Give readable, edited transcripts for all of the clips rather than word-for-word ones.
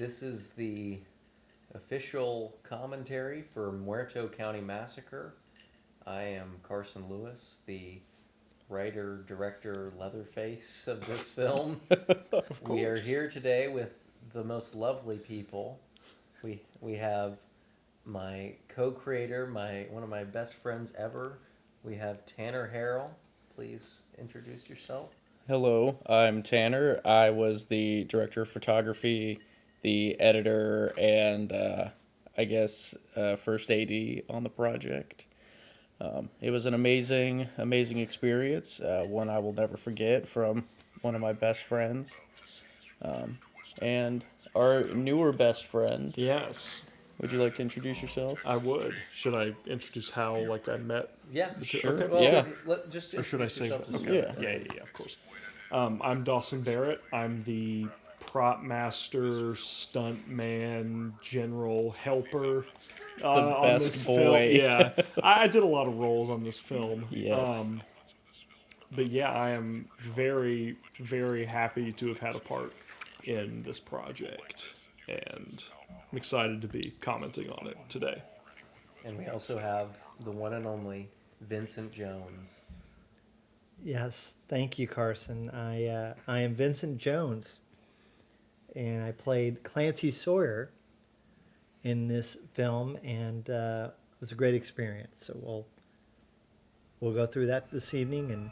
This is the official commentary for Muerto County Massacre. I am Carson Lewis, the writer, director, Leatherface of this film. Of course. We are here today with the most lovely people. We have my co-creator, one of my best friends ever. We have Tanner Harrell. Please introduce yourself. Hello, I'm Tanner. I was the director of photography, the editor, and first AD on the project. It was an amazing experience, one I will never forget from one of my best friends. And our newer best friend. Yes, Would you like to introduce yourself? I would. Should I introduce how I met? Yeah, the two? sure. Okay. Well, Yeah. just Or should I introduce say yourself that? to Okay. start. Yeah, of course. I'm Dawson Barrett. I'm the prop master, stunt man, general helper on best this boy. film. Yeah, I did a lot of roles on this film. Yes. But yeah, I am very, very happy to have had a part in this project, and I'm excited to be commenting on it today. And we also have the one and only Vincent Jones. Yes, thank you, Carson. I am Vincent Jones, and I played Clancy Sawyer in this film, and it was a great experience. So we'll go through that this evening, and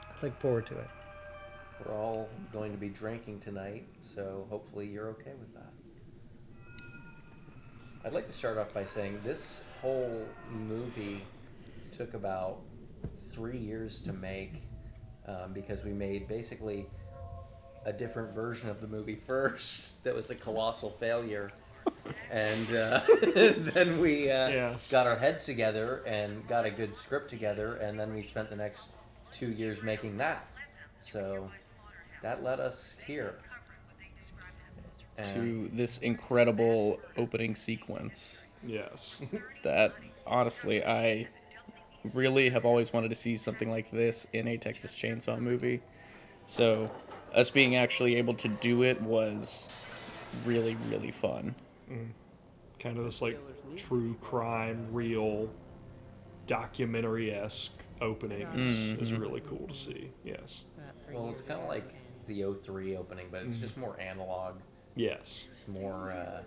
I look forward to it. We're all going to be drinking tonight, so hopefully you're okay with that. I'd like to start off by saying this whole movie took about 3 years to make because we made basically a different version of the movie first that was a colossal failure. And then we Yes. got our heads together and got a good script together, and then we spent the next 2 years making that. So that led us here. To this incredible opening sequence Yes. that honestly I really have always wanted to see something like this in a Texas Chainsaw movie. So us being actually able to do it was really, really fun. Kind of this true crime, real documentary-esque opening is really cool to see. Yes. Well, it's kind of like the 03 opening, but it's just more analog, Yes. more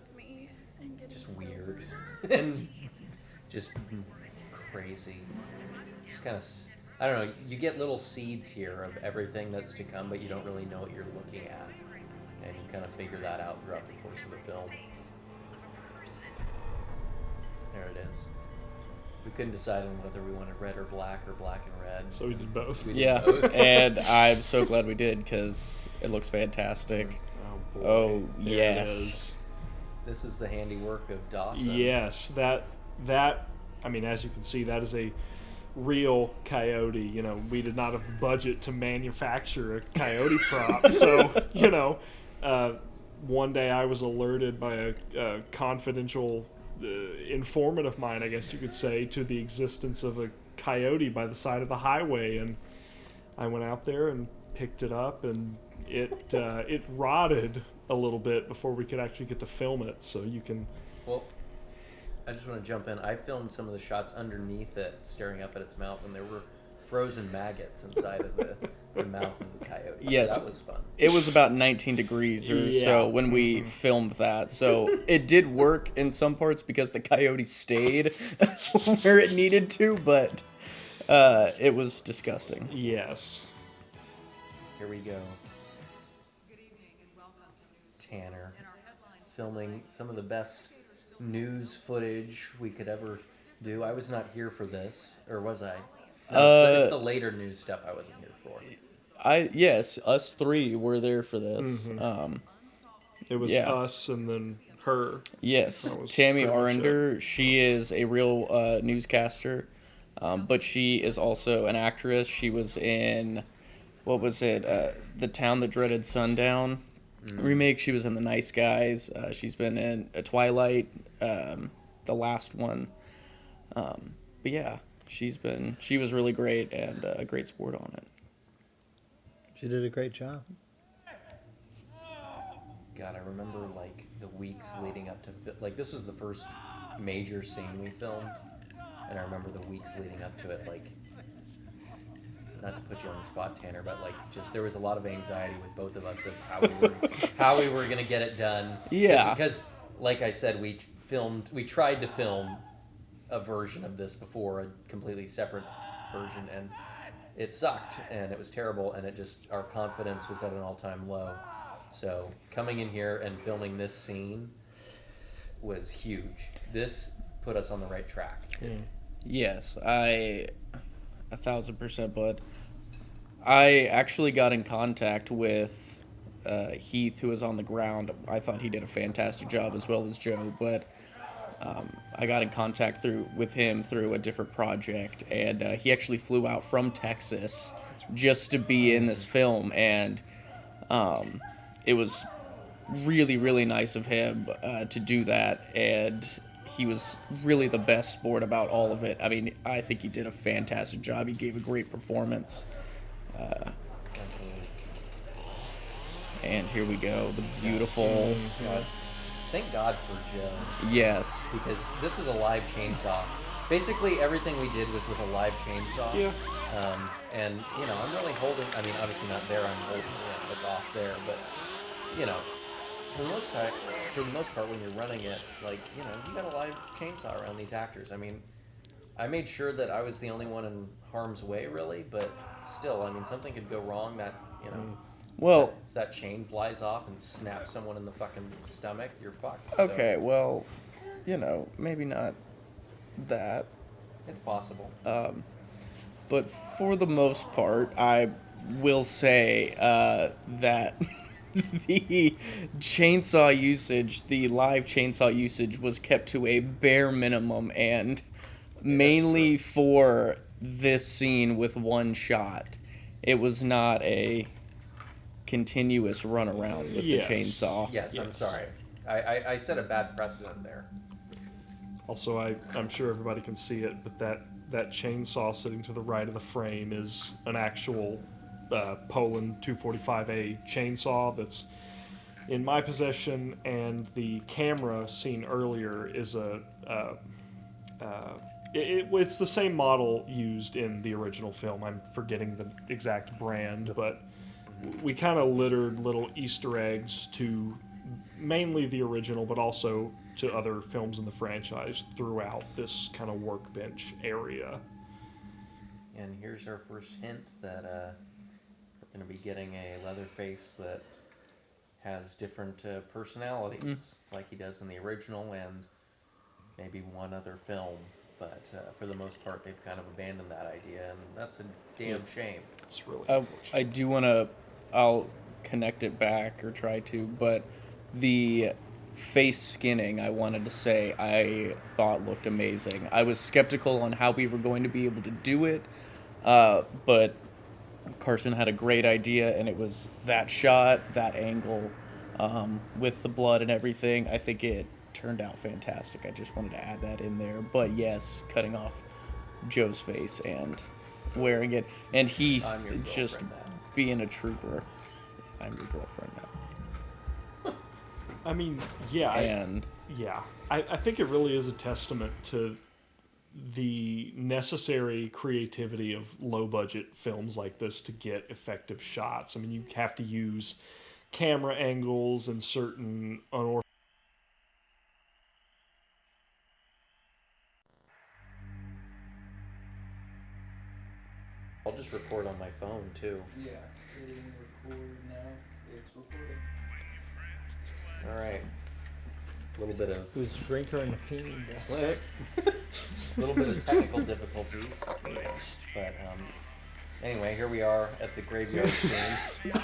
just weird and just crazy. Just kind of, I don't know, you get little seeds here of everything that's to come, but you don't really know what you're looking at. And you kind of figure that out throughout the course of the film. There it is. We couldn't decide on whether we wanted red or black and red. So we did both. We did Yeah, both. and I'm so glad we did because it looks fantastic. Oh, boy. Oh, There yes. It is. This is the handiwork of Dawson. Yes, that I mean, as you can see, that is a real coyote. You know, we did not have the budget to manufacture a coyote prop, so one day I was alerted by a confidential informant of mine, I guess you could say, to the existence of a coyote by the side of the highway, and I went out there and picked it up, and it rotted a little bit before we could actually get to film it. So you can. Well, I just want to jump in. I filmed some of the shots underneath it, staring up at its mouth, and there were frozen maggots inside of the mouth of the coyote. Yes. That was fun. It was about 19 degrees or Yeah. so when we filmed that. So it did work in some parts because the coyote stayed where it needed to, but it was disgusting. Yes. Here we go. Tanner filming some of the best news footage we could ever do. I was not here for this, or was I? No, it's the later news stuff I wasn't here for. Yes, us three were there for this. It was Yeah. us and then her. Yes, That was Tammy pretty much Arender, she is a real newscaster, but she is also an actress. She was in, what was it, The Town That Dreaded Sundown remake. She was in The Nice Guys. She's been in Twilight, the last one. But yeah, she was really great and a great sport on it. She did a great job. God, I remember like the weeks leading up to like this was the first major scene we filmed, and I remember the weeks leading up to it, like, not to put you on the spot, Tanner, but like just there was a lot of anxiety with both of us of how we were gonna get it done. Yeah. Because like I said, we tried to film a version of this before, a completely separate version, and it sucked and it was terrible, and it just, our confidence was at an all-time low. So coming in here and filming this scene was huge. This put us on the right track. Yes, 1,000%, bud. I actually got in contact with Heath, who was on the ground. I thought he did a fantastic job, as well as Joe, but I got in contact with him through a different project, and he actually flew out from Texas just to be in this film, and it was really, really nice of him to do that, and he was really the best sport about all of it. I mean, I think he did a fantastic job. He gave a great performance. And here we go, the beautiful... Thank God for Joe. Yes. Because this is a live chainsaw. Basically, everything we did was with a live chainsaw. Yeah. And, you know, I'm really holding, I mean, obviously not there, I'm holding it, it's off there, but, you know, for the most part, when you're running it, like, you know, you got a live chainsaw around these actors. I mean, I made sure that I was the only one in harm's way, really, but still, I mean, something could go wrong that, you know... Well, that chain flies off and snaps someone in the fucking stomach, you're fucked. okay, well, you know, maybe not that. It's possible. But for the most part, I will say that the chainsaw usage, the live chainsaw usage, was kept to a bare minimum, and mainly for this scene with one shot. It was not a continuous run around with the chainsaw. Yes, I'm sorry. I set a bad precedent there. Also, I'm sure everybody can see it, but that chainsaw sitting to the right of the frame is an actual Poland 245A chainsaw that's in my possession, and the camera seen earlier is it's the same model used in the original film. I'm forgetting the exact brand, but we kind of littered little Easter eggs to mainly the original, but also to other films in the franchise throughout this kind of workbench area. And here's our first hint that we're going to be getting a Leatherface that has different personalities, like he does in the original and maybe one other film. But for the most part, they've kind of abandoned that idea, and that's a damn shame. It's really unfortunate. I do want to... I'll connect it back, or try to, but the face skinning, I wanted to say, I thought looked amazing. I was skeptical on how we were going to be able to do it, but Carson had a great idea, and it was that shot, that angle, with the blood and everything. I think it turned out fantastic. I just wanted to add that in there. But yes, cutting off Joe's face and wearing it, and he just being a trooper. I'm your girlfriend now. I mean, yeah. I think it really is a testament to the necessary creativity of low-budget films like this to get effective shots. I mean, you have to use camera angles and certain unorthodox... I'll just record on my phone, too. Yeah, hitting record now. It's recording. All right. A little bit of... Who's Drinker and Fiend? A little bit of technical difficulties. Yes. But anyway, here we are at the graveyard scene.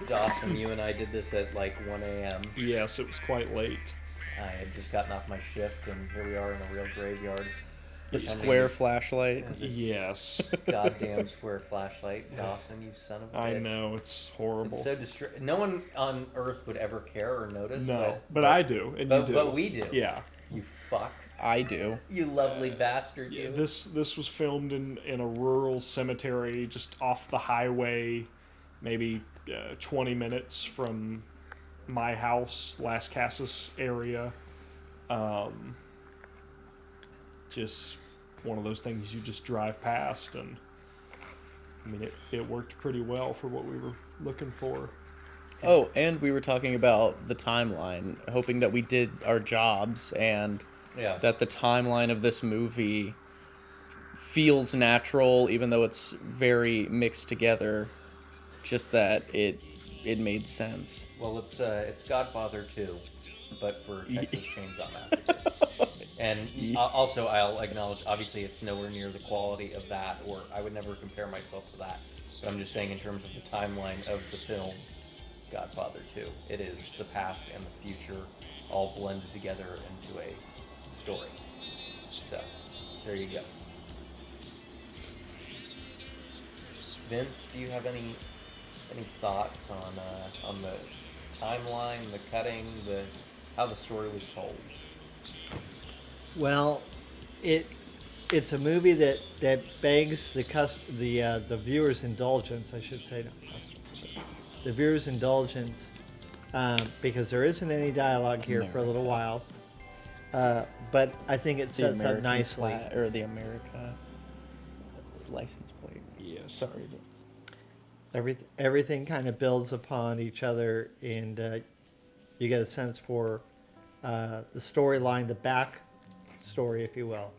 Dawson, you and I did this at like 1 a.m. Yes, it was quite late. I had just gotten off my shift, and here we are in a real graveyard. The square flashlight. Yes. Goddamn square flashlight. Dawson, you son of a bitch. I know, it's horrible. It's so no one on Earth would ever care or notice. No, but I do, and you do. But we do. Yeah. You fuck. I do. You lovely bastard, you. This was filmed in a rural cemetery just off the highway, maybe 20 minutes from my house, Las Casas area. Just one of those things you just drive past, and I mean, it worked pretty well for what we were looking for. Oh, and we were talking about the timeline, hoping that we did our jobs and Yes. that the timeline of this movie feels natural, even though it's very mixed together. Just that it made sense. Well, it's Godfather 2, but for Texas Chainsaw Massacre. And also, I'll acknowledge, obviously, it's nowhere near the quality of that, or I would never compare myself to that. But I'm just saying, in terms of the timeline of the film, Godfather 2, it is the past and the future all blended together into a story. So, there you go. Vince, do you have any thoughts on the timeline, the cutting, how the story was told? Well, it's a movie that begs the viewer's indulgence, I should say, the viewer's indulgence, because there isn't any dialogue here for a little while, but I think it sets up nicely. Or the America license plate. Yeah. Sorry. Everything kind of builds upon each other, and you get a sense for the storyline, the back story, if you will,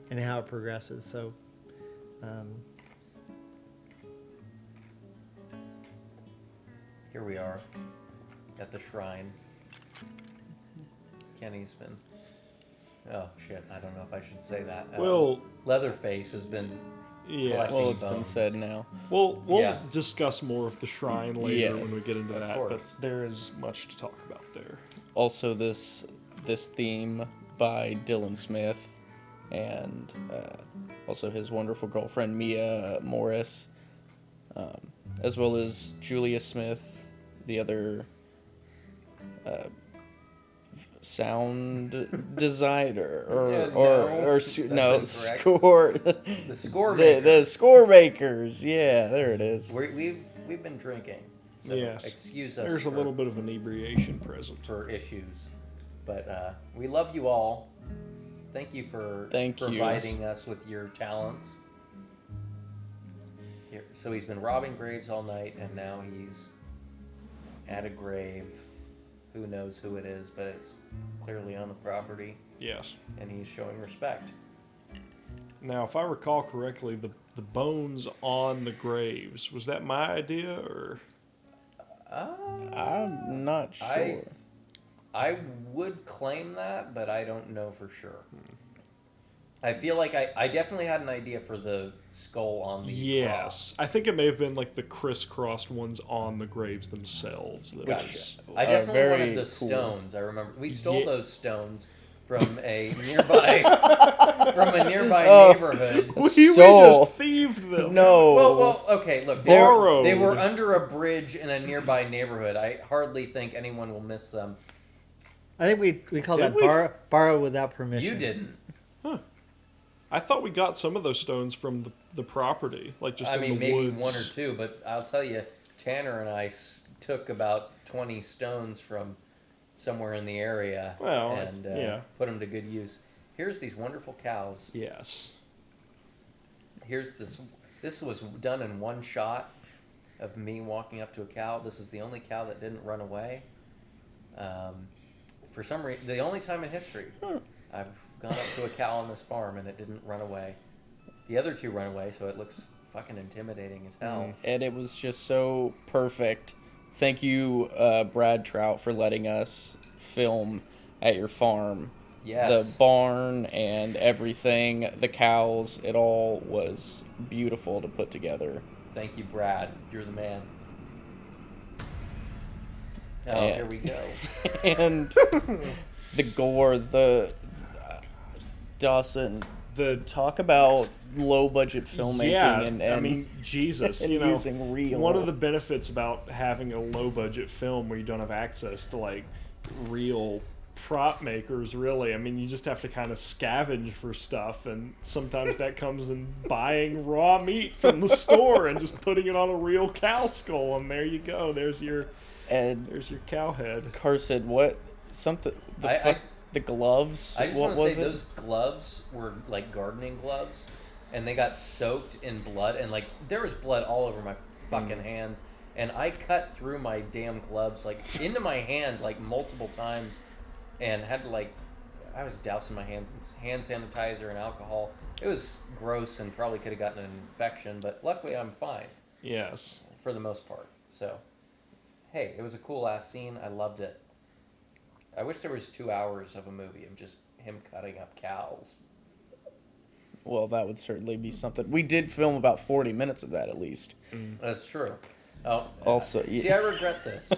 and how it progresses. So, Here we are at the shrine. Kenny's been. Oh shit! I don't know if I should say that. Well, Leatherface has been. yeah. collecting Well, it's been bones. said now. We'll Yeah. discuss more of the shrine later Yes, when we get into of that, course. but there is much to talk about there. Also, this theme by Dylan Smith, and also his wonderful girlfriend Mia Morris, as well as Julia Smith, the other sound designer, that's incorrect. score. The score maker. The score makers. Yeah, there it is. We've been drinking. So Yes. Excuse us. There's a little bit of inebriation present. for issues, but we love you all. Thank you for Thank you. providing us with your talents. Here, so he's been robbing graves all night, and now he's at a grave. Who knows who it is, but it's clearly on the property, Yes. and he's showing respect. Now, if I recall correctly, the bones on the graves, was that my idea, or? I'm not sure. I would claim that, but I don't know for sure. I feel like I definitely had an idea for the skull on the Yes. cross. I think it may have been like the crisscrossed ones on the graves themselves. That Gotcha. was- I definitely very wanted the cool. stones. I remember we stole Yeah. those stones from a nearby neighborhood. We Stole. just thieved them. No. Well, okay. Look, Borrowed. they were under a bridge in a nearby neighborhood. I hardly think anyone will miss them. I think we call Did that we? borrow without permission. You didn't. I thought we got some of those stones from the property, like just I in mean, the maybe woods. one or two, but I'll tell you, Tanner and I took about 20 stones from somewhere in the area Well, and yeah. put them to good use. Here's these wonderful cows. Yes. Here's this. This was done in one shot of me walking up to a cow. This is the only cow that didn't run away. For some reason, the only time in history I've gone up to a cow on this farm and it didn't run away. The other two run away, so it looks fucking intimidating as hell. And it was just so perfect. Thank you, Brad Trout, for letting us film at your farm. Yes. The barn and everything, the cows, it all was beautiful to put together. Thank you, Brad. You're the man. Oh, Yeah. here we go. And the gore, Dawson, talk about low budget filmmaking Yeah, and I mean, Jesus, and you know, using real. one of the benefits about having a low budget film where you don't have access to like real prop makers, really. I mean, you just have to kind of scavenge for stuff, and sometimes that comes in buying raw meat from the store and just putting it on a real cow skull, and there you go. There's your cow head. Carson, the gloves? I just what want to was say it? those gloves were like gardening gloves, and they got soaked in blood, and like there was blood all over my fucking hands, and I cut through my damn gloves like into my hand like multiple times, and had to I was dousing my hands in hand sanitizer and alcohol. It was gross and probably could have gotten an infection, but luckily I'm fine. Yes. For the most part. So, hey, it was a cool ass scene. I loved it. I wish there was 2 hours of a movie of just him cutting up cows. Well, that would certainly be something. We did film about 40 minutes of that at least. That's true. Oh, Also, see, I regret this.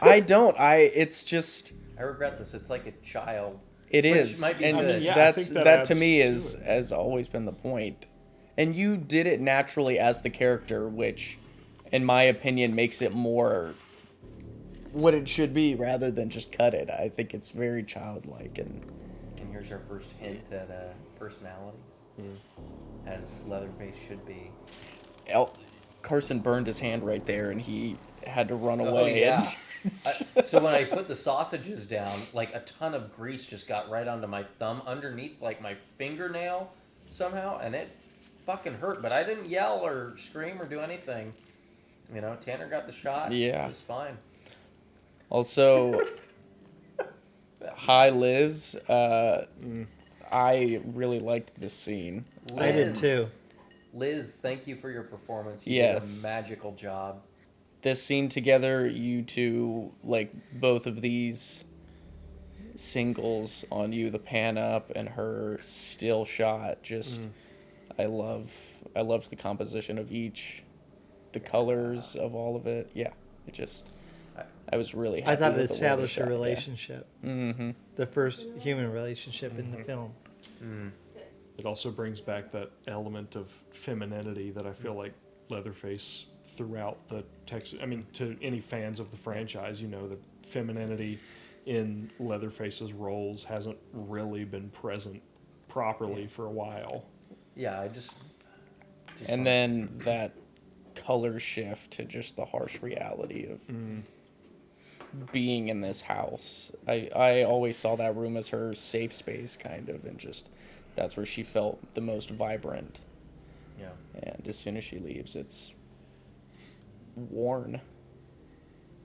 I don't. It's just. I regret this. It's like a child. It Which is, might be and good. Yeah, I that's think that that to adds me to is it. has always been the point. And you did it naturally as the character, which, in my opinion, makes it more what it should be rather than just cut it. I think it's very childlike and. And here's our first hint at personalities, as Leatherface should be. Carson burned his hand right there, and he had to run Oh, away. yeah. And So when I put the sausages down, like a ton of grease just got right onto my thumb underneath like my fingernail somehow, and it fucking hurt. But I didn't yell or scream or do anything. You know, Tanner got the shot. Yeah. It was fine. Also, hi Liz. I really liked this scene. I did too. Liz, thank you for your performance. You Yes. did a magical job. This scene together, you two, like both of these singles on you, the pan up and her still shot, just I loved the composition of each, the colors of all of it. Yeah, it just I was really happy I thought it with the way they established a shot, yeah. relationship. Mm-hmm. The first human relationship in the film. It also brings back that element of femininity that I feel like Leatherface throughout the text. I mean, to any fans of the franchise, you know, the femininity in Leatherface's roles hasn't really been present properly for a while. Yeah, I just And then that color shift to just the harsh reality of being in this house. I always saw that room as her safe space, kind of, and just that's where she felt the most vibrant. yeah. And as soon as she leaves, it's worn.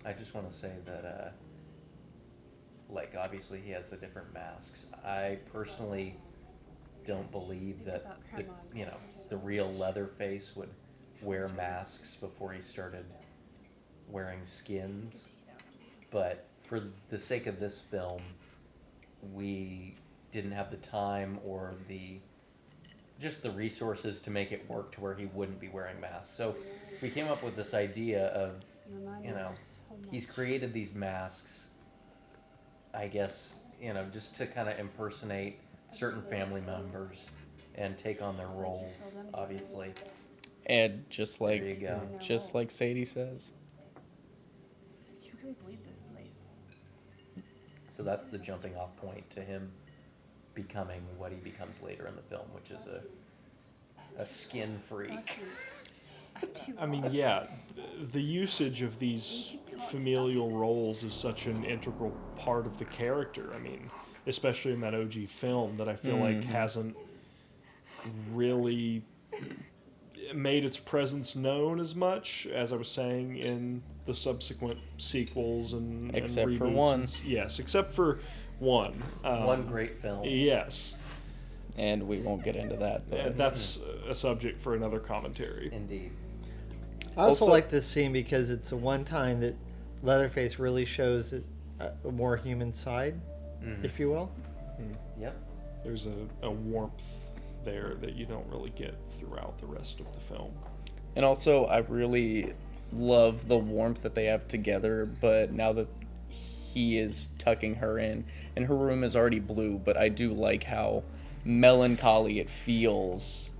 I just want to say that, like, obviously he has the different masks. I personally don't believe that, the real Leatherface would wear masks before he started wearing skins. But for the sake of this film, we didn't have the time or the resources to make it work to where he wouldn't be wearing masks. So we came up with this idea of, he's created these masks, I guess, just to kind of impersonate certain family members and take on their roles, obviously. And just like There you go. just like Sadie says. You can bleed this place. So that's the jumping off point to him becoming what he becomes later in the film, which is a skin freak. I mean, yeah, the usage of these familial roles is such an integral part of the character. I mean, especially in that OG film that I feel like hasn't really made its presence known as much, as I was saying, in the subsequent sequels and Except for reboots one. Yes, except for one. One great film. Yes. And we won't get into that. But That's a subject for another commentary. Indeed. I also Also- like this scene because it's the one time that Leatherface really shows a more human side, if you will. Yep. There's a warmth there that you don't really get throughout the rest of the film. And also, I really love the warmth that they have together, but now that he is tucking her in, and her room is already blue, but I do like how melancholy it feels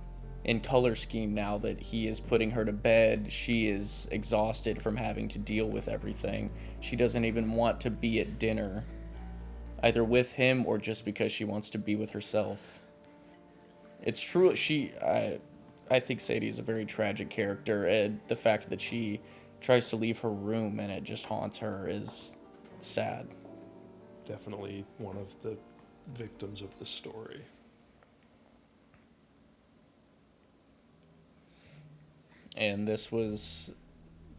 in color scheme now that he is putting her to bed. She is exhausted from having to deal with everything. She doesn't even want to be at dinner. either with him or just because she wants to be with herself. It's true. I think Sadie is a very tragic character, and the fact that she tries to leave her room and it just haunts her is sad. Definitely one of the victims of the story. And this was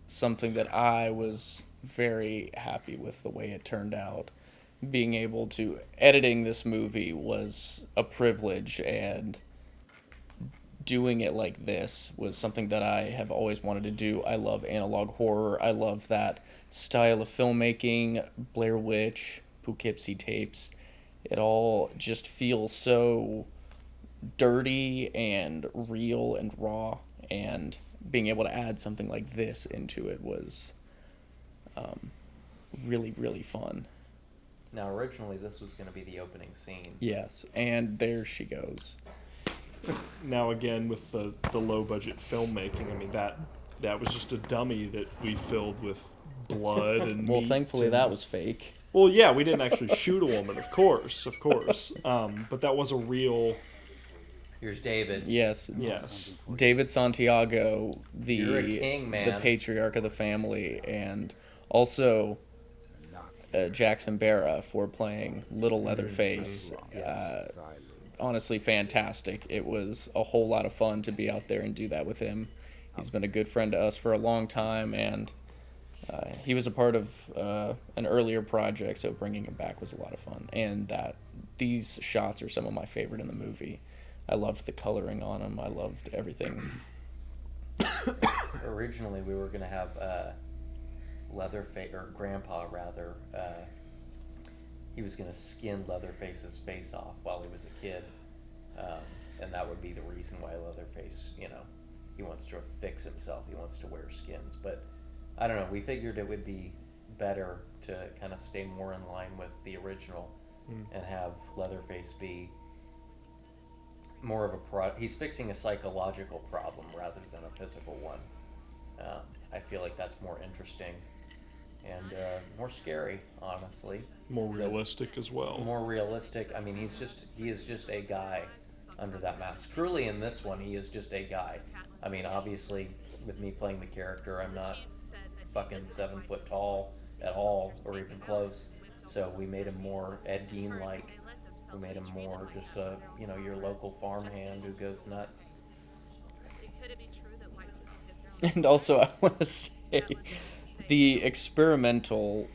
something that I was very happy with the way it turned out. Being able to editing this movie was a privilege, and doing it like this was something that I have always wanted to do. I love analog horror. I love that style of filmmaking, Blair Witch, Poughkeepsie tapes. It all just feels so dirty and real and raw, and being able to add something like this into it was really, really fun. Now, originally, this was going to be the opening scene. Yes, and there she goes. Now again, with the low budget filmmaking, I mean that was just a dummy that we filled with blood and Well, meat thankfully and, that was fake. Well, yeah, we didn't actually shoot a woman, of course. But that was a real. Here's David. Yes. Yes. David Santiago, You're a king, man. the patriarch of the family, and also Jackson Barra for playing Little Leatherface. Honestly, fantastic. It was a whole lot of fun to be out there and do that with him. He's been a good friend to us for a long time, and he was a part of an earlier project, so bringing him back was a lot of fun. And these shots are some of my favorite in the movie. I loved the coloring on them. I loved everything. Originally, we were going to have Leatherface, or Grandpa rather, he was going to skin Leatherface's face off while he was a kid, and that would be the reason why Leatherface, he wants to fix himself, he wants to wear skins. But I don't know, we figured it would be better to kind of stay more in line with the original and have Leatherface be more of he's fixing a psychological problem rather than a physical one. I feel like that's more interesting and more scary, honestly. More realistic as well. More realistic. I mean, he is just a guy under that mask. Truly, in this one, he is just a guy. I mean, obviously, with me playing the character, I'm not fucking 7 foot tall at all, or even close. So we made him more Ed Gein-like. We made him more just your local farmhand who goes nuts. And also, I want to say, the experimental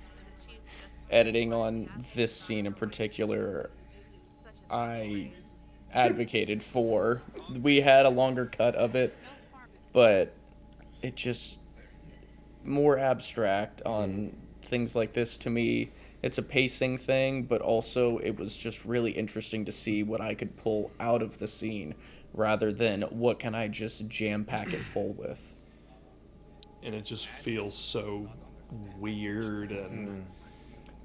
editing on this scene in particular, I advocated for. We had a longer cut of it, but it just more abstract on things like this. To me, it's a pacing thing, but also it was just really interesting to see what I could pull out of the scene rather than what can I just jam pack it full with. And it just feels so weird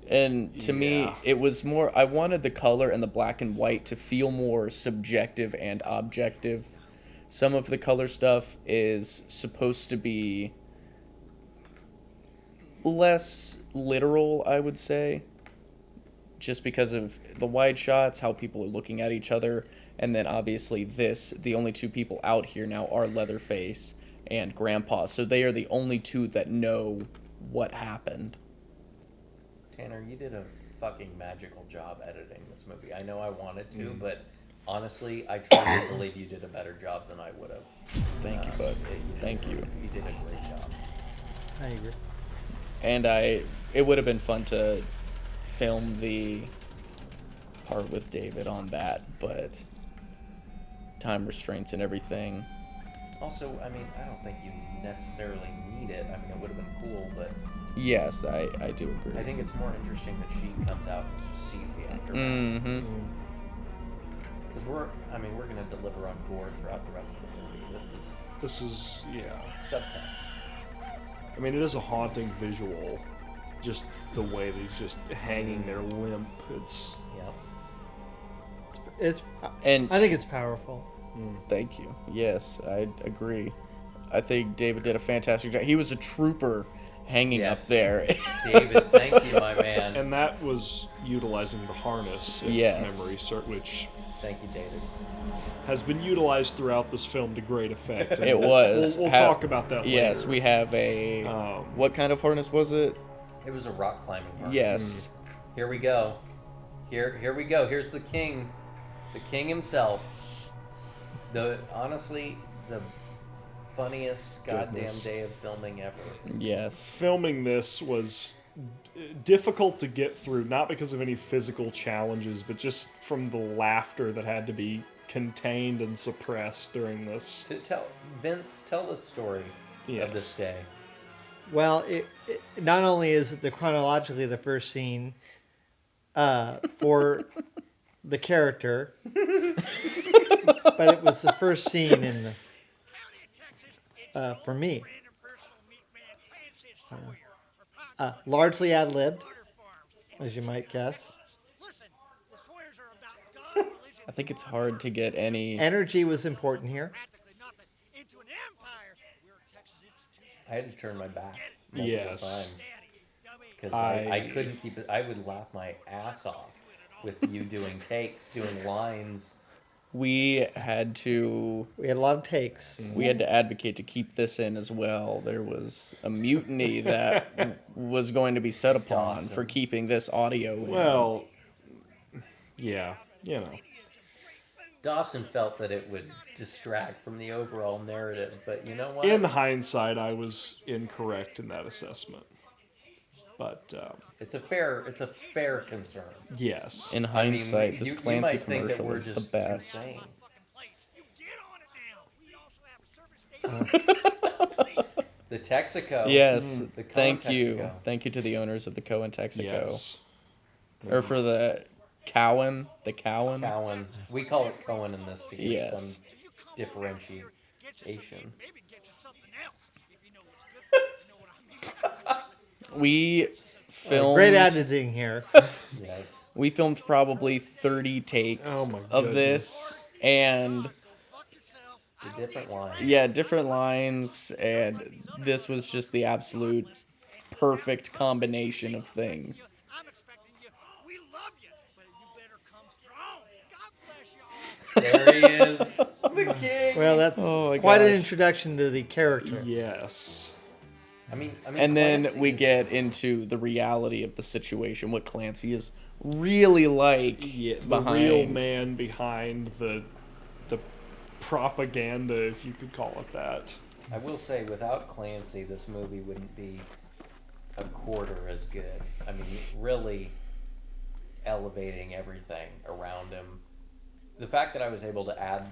and to me, it was more, I wanted the color and the black and white to feel more subjective and objective. Some of the color stuff is supposed to be less literal, I would say, just because of the wide shots, how people are looking at each other, and then obviously the only two people out here now are Leatherface and Grandpa, so they are the only two that know what happened. Tanner, you did a fucking magical job editing this movie. I know I wanted to, but honestly, I truly believe you did a better job than I would have. Thank you, bud. Thank you. You did a great job. I agree. And it would have been fun to film the part with David on that, but time restraints and everything. Also, I mean, I don't think you necessarily need it. I mean, it would have been cool, but Yes, I do agree. I think it's more interesting that she comes out and just sees the actor. Mm-hmm. Because we're going to deliver on gore throughout the rest of the movie. This is Subtext. I mean, it is a haunting visual. Just the way that he's just hanging there limp. It's Yep. I think it's powerful. Thank you. Yes, I agree. I think David did a fantastic job. He was a trooper hanging up Yes. there. David, thank you, my man. And that was utilizing the harness, if Yes. memory serves, which Thank you, David. has been utilized throughout this film to great effect. And It was. We'll talk about that later. Yes, we have a. What kind of harness was it? It was a rock climbing harness. Yes. Here we go. Here we go. Here's the king himself. Honestly, the funniest goddamn Goodness. day of filming ever. Yes. Filming this was difficult to get through, not because of any physical challenges, but just from the laughter that had to be contained and suppressed during this. Tell the story of this Yes. day. Well, it not only is it chronologically the first scene for the character, but it was the first scene in for me. Largely ad-libbed, as you might guess. I think it's hard to get any. Energy was important here. I had to turn my back multiple Yes. times because I couldn't keep it. I would laugh my ass off with you doing takes, doing lines. We had to. We had a lot of takes. We had to advocate to keep this in as well. There was a mutiny that was going to be set upon Dawson. for keeping this audio in. Well, yeah, you know. Dawson felt that it would distract from the overall narrative, but you know what? In hindsight, I was incorrect in that assessment. But, It's a fair concern. yes. In I mean, hindsight, this you Clancy might think that commercial we're is the just best. insane. The Texaco. Yes, The Cohen thank you. Texaco. Thank you to the owners of the Cohen Texaco. Yes. Or for the Cowan. Cowan. We call it Cohen in this to give it Yes. some differentiation. We filmed. Great editing here. Yes. We filmed probably 30 takes Oh my of this, and The different lines. yeah, different lines, and this was just the absolute perfect combination of things. I'm expecting you. We love you, but you better come strong. God bless y'all. There he is. The king. Well, that's Oh my quite an gosh. introduction to the character. Yes. I mean, And then Clancy we is- get into the reality of the situation, what Clancy is really like Yeah, the behind. real man behind the propaganda, if you could call it that. I will say, without Clancy, this movie wouldn't be a quarter as good. I mean, really elevating everything around him. The fact that I was able to add...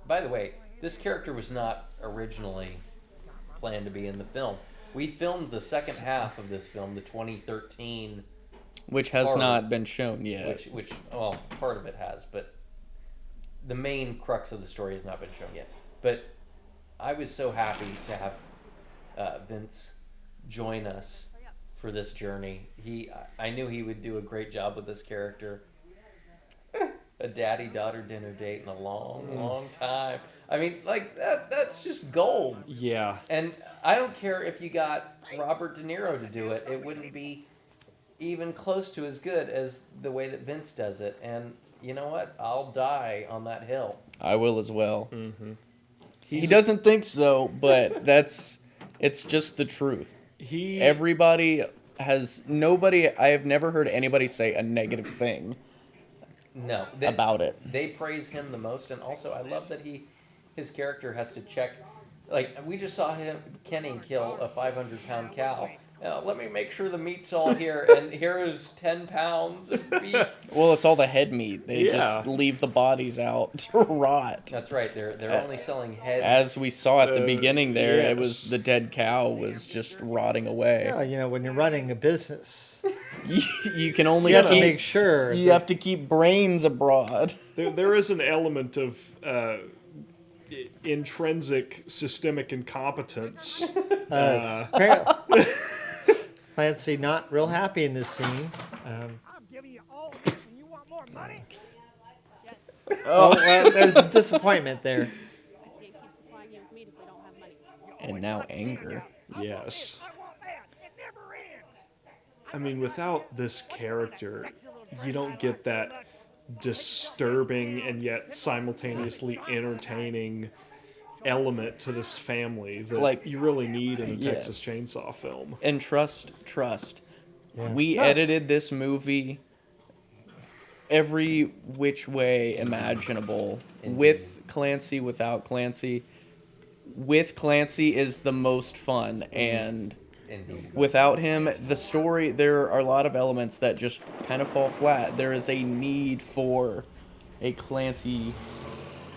By the way, this character was not originally planned to be in the film. We filmed the second half of this film, the 2013, Which has Horror. not been shown yet. which well, part of it has, but the main crux of the story has not been shown yet. But I was so happy to have Vince join us for this journey. I knew he would do a great job with this character. A daddy-daughter dinner date in a long time. I mean, like, that's just gold. Yeah. And I don't care if you got Robert De Niro to do it. It wouldn't be even close to as good as the way that Vince does it. And you know what? I'll die on that hill. I will as well. Mm-hmm. He doesn't think so, but it's just the truth. Everybody I have never heard anybody say a negative thing No. about it. They praise him the most. And also, I love that his character has to check. Like, we just saw Kenny kill a 500-pound cow. Let me make sure the meat's all here, and here is 10 pounds of beef. Well, it's all the head meat. They Yeah. just leave the bodies out to rot. That's right. They're only selling heads. As we saw at the beginning there, it was yes. the dead cow was just rotting away. Yeah, you know, when you're running a business, You can only you have to keep, make sure. you have to keep brains abroad. There is an element of intrinsic systemic incompetence. Clancy not real happy in this scene. I'm giving you all this, and you want more money? Well, there's a disappointment there. Can't keep supplying you with meat if we don't have money. And now anger. Yes. I want that, and I mean, without this character, you don't get that disturbing and yet simultaneously entertaining element to this family that Like, you really need in a yeah. Texas Chainsaw film. And trust. Yeah. We edited this movie every which way imaginable. With Clancy, without Clancy. With Clancy is the most fun, and Indeed. without him, the story, there are a lot of elements that just kind of fall flat. There is a need for a Clancy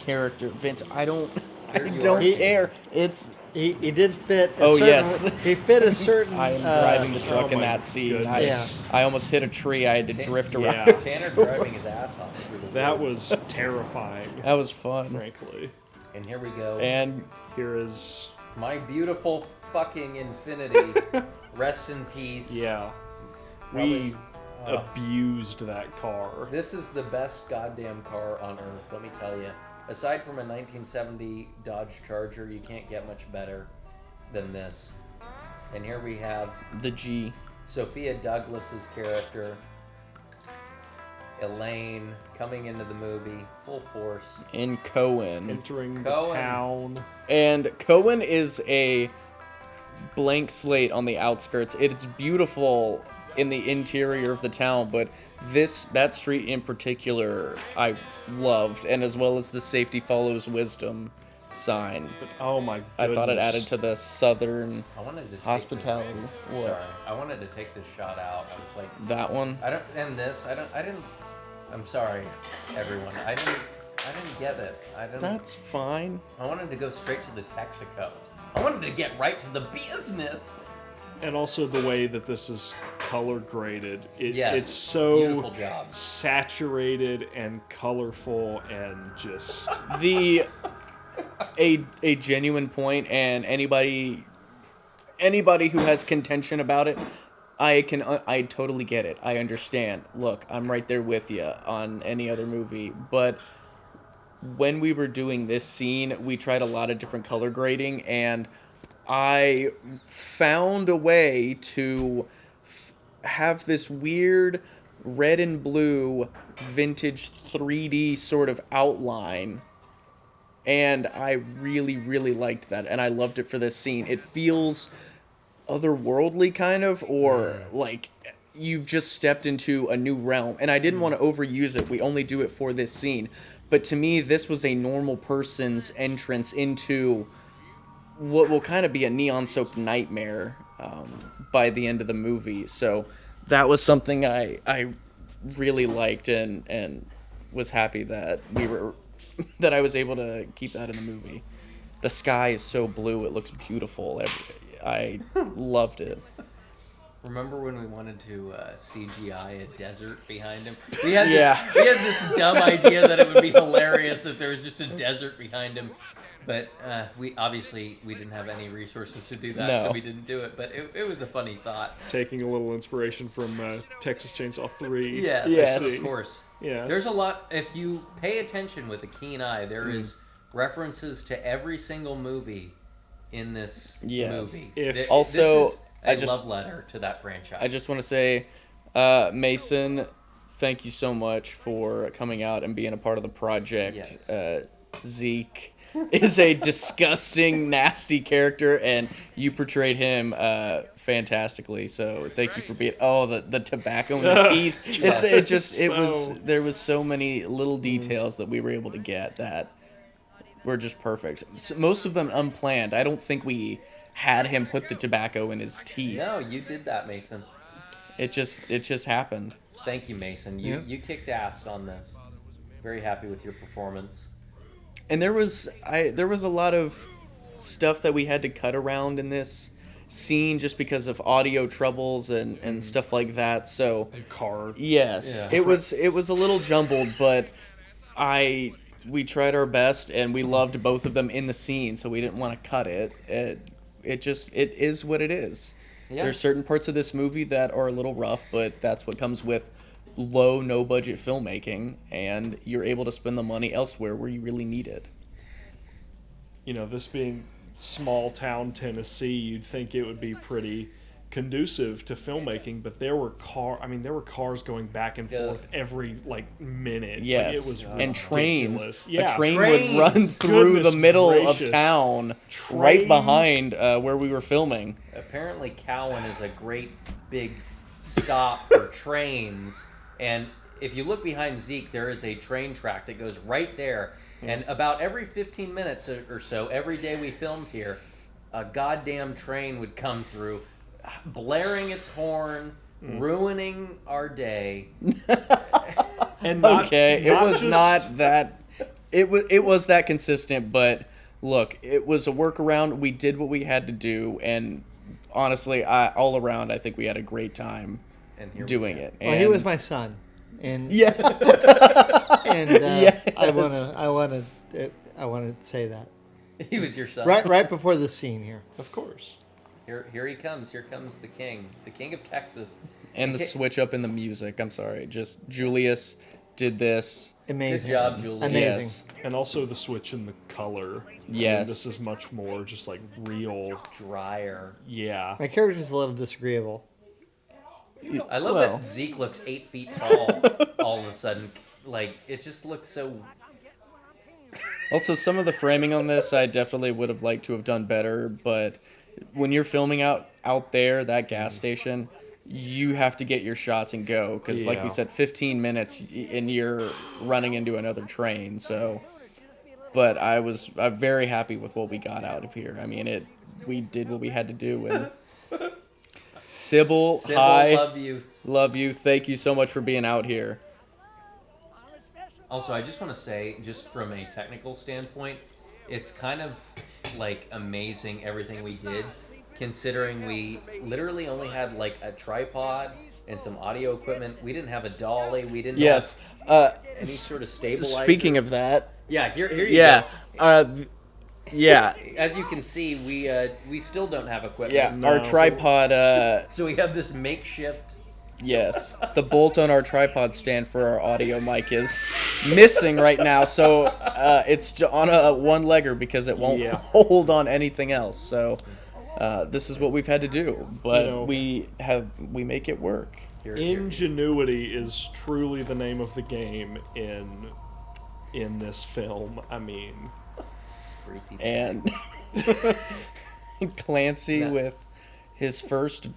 character. Vince, I don't Here you don't are. care. It's He did fit. Oh, yes. He fit a certain. I am driving the truck Oh in my that scene. goodness. I almost hit a tree. I had to drift around. Yeah. Tanner driving his ass off through the That woods. was terrifying, That was fun. frankly. And here we go. And Here is, My beautiful fucking infinity. Rest in peace. yeah, Probably- we abused that car. This is the best goddamn car on earth, let me tell you. Aside from a 1970 Dodge Charger, you can't get much better than this. And here we have the G. Sophia Douglas's character, Elaine, coming into the movie, full force. And Cohen. Entering Cohen. the town. And Cohen is a blank slate on the outskirts. It's beautiful in the interior of the town, but that street in particular I loved, and as well as the safety follows wisdom sign. But oh my goodness. I thought it added to the southern I wanted to take hospitality. This, sorry, I wanted to take this shot out. I was like, That one. I'm sorry, everyone. I didn't get it. That's fine. I wanted to go straight to the Texaco. I wanted to get right to the business. And also the way that this is color graded. Yes, It's so beautiful job. saturated and colorful and just... A genuine point, and anybody who has contention about it, I totally get it. I understand. Look, I'm right there with you on any other movie, but when we were doing this scene, we tried a lot of different color grading, and I found a way to have this weird red and blue vintage 3D sort of outline. And I really, really liked that, and I loved it for this scene. It feels otherworldly, kind of, or like you've just stepped into a new realm. And I didn't want to overuse it. We only do it for this scene. But to me, this was a normal person's entrance into what will kind of be a neon-soaked nightmare by the end of the movie. So that was something I really liked, and was happy that that I was able to keep that in the movie. The sky is so blue, it looks beautiful. I loved it. Remember when we wanted to CGI a desert behind him? We had Yeah. this dumb idea that it would be hilarious if there was just a desert behind him. But we didn't have any resources to do that, No. so we didn't do it. But it was a funny thought. Taking a little inspiration from Texas Chainsaw 3. Yes, Yes. of course. Yes. There's a lot. If you pay attention with a keen eye, there is references to every single movie in this Yes. movie. Also, this is a I love letter to that franchise. I just want to say, Mason, thank you so much for coming out and being a part of the project. Yes. Zeke is a disgusting, nasty character, and you portrayed him fantastically. So thank you for being. Oh, the tobacco in the teeth. There was so many little details that we were able to get that were just perfect. Most of them unplanned. I don't think we had him put the tobacco in his teeth. No, you did that, Mason. It just happened. Thank you, Mason. You kicked ass on this. Very happy with your performance. And there was a lot of stuff that we had to cut around in this scene just because of audio troubles and stuff like that. So A car. yes, Yeah. it was a little jumbled, but we tried our best, and we loved both of them in the scene, so we didn't want to cut it. It is what it is. Yeah. There's certain parts of this movie that are a little rough, but that's what comes with no budget filmmaking, and you're able to spend the money elsewhere where you really need it. You know, this being small town Tennessee, you'd think it would be pretty conducive to filmmaking, but there were cars going back and forth every minute. Yes, Like, it was and trains. ridiculous. Yeah, A train trains. would run through Goodness the middle gracious. of town, right Trains. behind where we were filming. Apparently, Cowan is a great big stop for trains. And if you look behind Zeke, there is a train track that goes right there. And about every 15 minutes or so, every day we filmed here, a goddamn train would come through, blaring its horn, ruining our day. And It was just- not that. It was that consistent, but look, it was a workaround. We did what we had to do, and honestly, all around, I think we had a great time And here we doing go. it. Well, he was my son, and yeah. and Yes. I want to say that He was your son. right before the scene here. Of course. Here he comes. Here comes the king of Texas. And the switch up in the music. I'm sorry, just Julius did this. Amazing. Good job, Julie. Amazing. Yes. And also the switch in the color. I mean, Yes. this is much more just like real. Drier. Yeah. My character's a little disagreeable. I love Well. that Zeke looks 8 feet tall all of a sudden. Like, it just looks so... Also, some of the framing on this, I definitely would have liked to have done better. But when you're filming out there, that gas station, you have to get your shots and go. Because, like we Yeah. said, 15 minutes and you're running into another train. So, but I'm very happy with what we got out of here. I mean, we did what we had to do. And Sybil, hi, love you. Thank you so much for being out here. Also, I just want to say, just from a technical standpoint, it's kind of like amazing everything we did, considering we literally only had like a tripod and some audio equipment. We didn't have a dolly. We didn't Yes. have any sort of stabilizer. Speaking of that, yeah, here you yeah, go. yeah, As you can see, we still don't have equipment. yeah. No. Our tripod. So we have this makeshift. Yes, the bolt on our tripod stand for our audio mic is missing right now, so it's on a one-legger because it won't hold on anything else. So this is what we've had to do, but we make it work. Ingenuity is truly the name of the game in this film. I mean, It's crazy. And Clancy with his first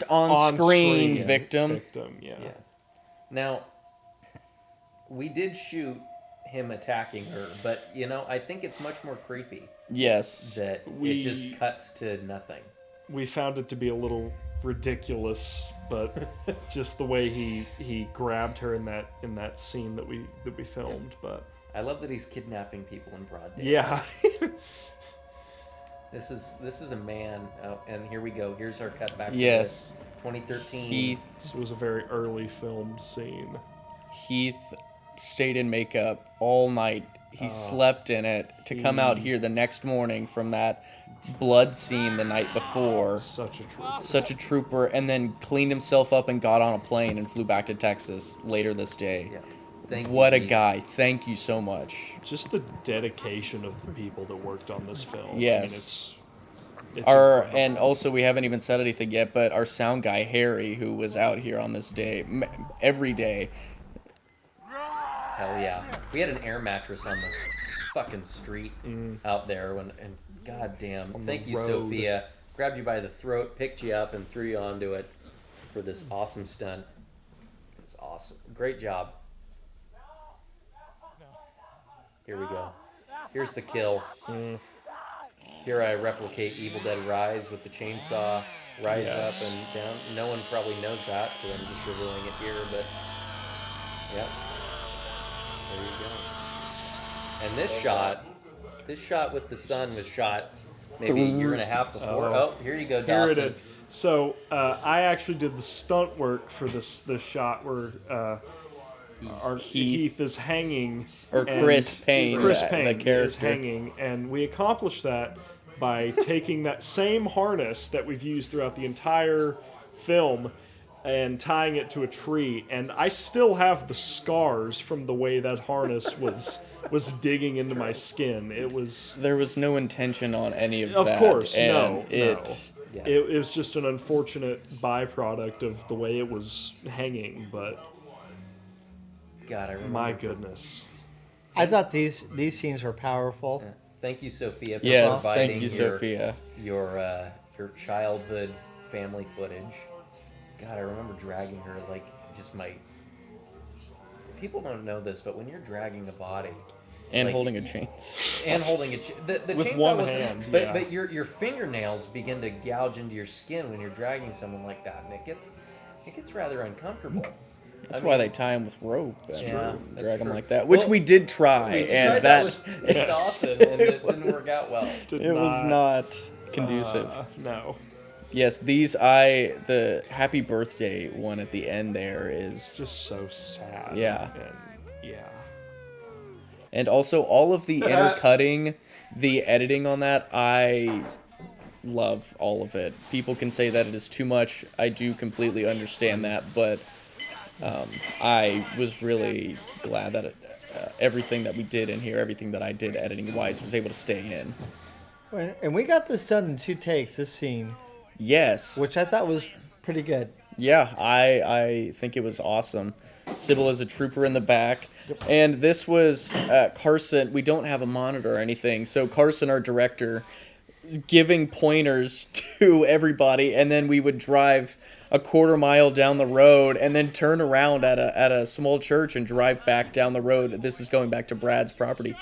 on-screen victim. Yeah. Yes. Now, we did shoot him attacking her, but I think it's much more creepy Yes. that it just cuts to nothing. We found it to be a little ridiculous, but just the way he grabbed her in that scene that we filmed. But I love that he's kidnapping people in broad daylight. yeah. This is a man, and here we go. Here's our cut back. Yes. To this 2013. This was a very early filmed scene. Heath stayed in makeup all night. He slept in it to come out here the next morning from that blood scene the night before. Such a trooper. And then cleaned himself up and got on a plane and flew back to Texas later this day. Yeah. Thank you, What a Heath. guy. Thank you so much. Just the dedication of the people that worked on this film. Yes. I mean, it's incredible. And also, we haven't even said anything yet, but our sound guy, Harry, who was out here on this day, every day. Hell yeah. We had an air mattress on the fucking street out there, and goddamn. Thank you, road. Sophia. Grabbed you by the throat, picked you up, and threw you onto it for this awesome stunt. It's awesome. Great job. Here we go. Here's the kill. Here I replicate Evil Dead Rise with the chainsaw. Rise Yes. up and down. No one probably knows that because I'm just revealing it here, but yep. There you go. And this shot with the sun was shot maybe a year and a half before. Oh, here you go, Here Dawson. it is. So I actually did the stunt work for this shot where our Heath is hanging, Or and Chris Payne, Chris the Payne is character. hanging, and we accomplished that by taking that same harness that we've used throughout the entire film and tying it to a tree. And I still have the scars from the way that harness was digging into my skin. It was There was no intention on any of Of that. course, and no. Yes. It was just an unfortunate byproduct of the way it was hanging, but God, I remember. my goodness. I thought these scenes were powerful. Yeah. Thank you, Sophia, for Yes, providing thank you, your, Sophia. your childhood family footage. God, I remember dragging her like just my. People don't know this, but when you're dragging a body And like, holding a chains. and holding the With chainsaw one was, hand, but yeah. but your fingernails begin to gouge into your skin when you're dragging someone like that, and it gets rather uncomfortable. That's why they tie him with rope and Yeah, that's drag him true. like that, which Well, we did try, We and tried that with Dawson, and it didn't work out well. it was not conducive. No. Yes, the happy birthday one at the end there is Just so sad. Yeah. And yeah. and also all of the intercutting, the editing on that, I love all of it. People can say that it is too much. I do completely understand that, but I was really glad that everything that we did in here, everything that I did editing wise, was able to stay in. And we got this done in 2 takes, this scene, Yes. which I thought was pretty good. Yeah, I think it was awesome. Sybil is a trooper in the back. And this was Carson. We don't have a monitor or anything. So Carson, our director, giving pointers to everybody. And then we would drive a quarter mile down the road and then turn around at a small church and drive back down the road. This is going back to Brad's property.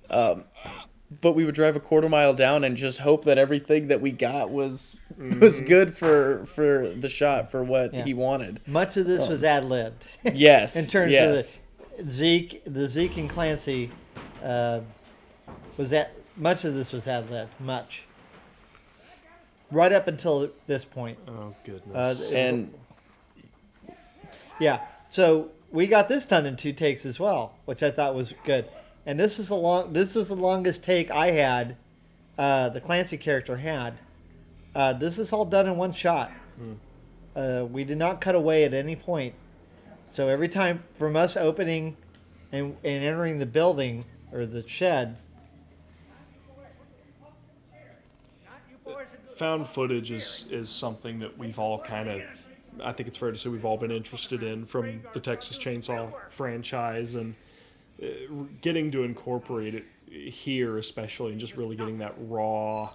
But we would drive a quarter mile down and just hope that everything that we got was good for the shot, for what Yeah. he wanted. Much of this was ad-libbed. Yes. In terms yes. of the Zeke and Clancy, much of this was ad-libbed. Much. Right up until this point. Oh goodness. And Yeah. So we got this done in 2 takes as well, which I thought was good. And this is the longest take I had. The Clancy character had. This is all done in 1 shot. We did not cut away at any point. So every time from us opening and entering the building or the shed. Found footage is something that we've all kind of, I think it's fair to say we've all been interested in from the Texas Chainsaw franchise, and getting to incorporate it here especially, and just really getting that raw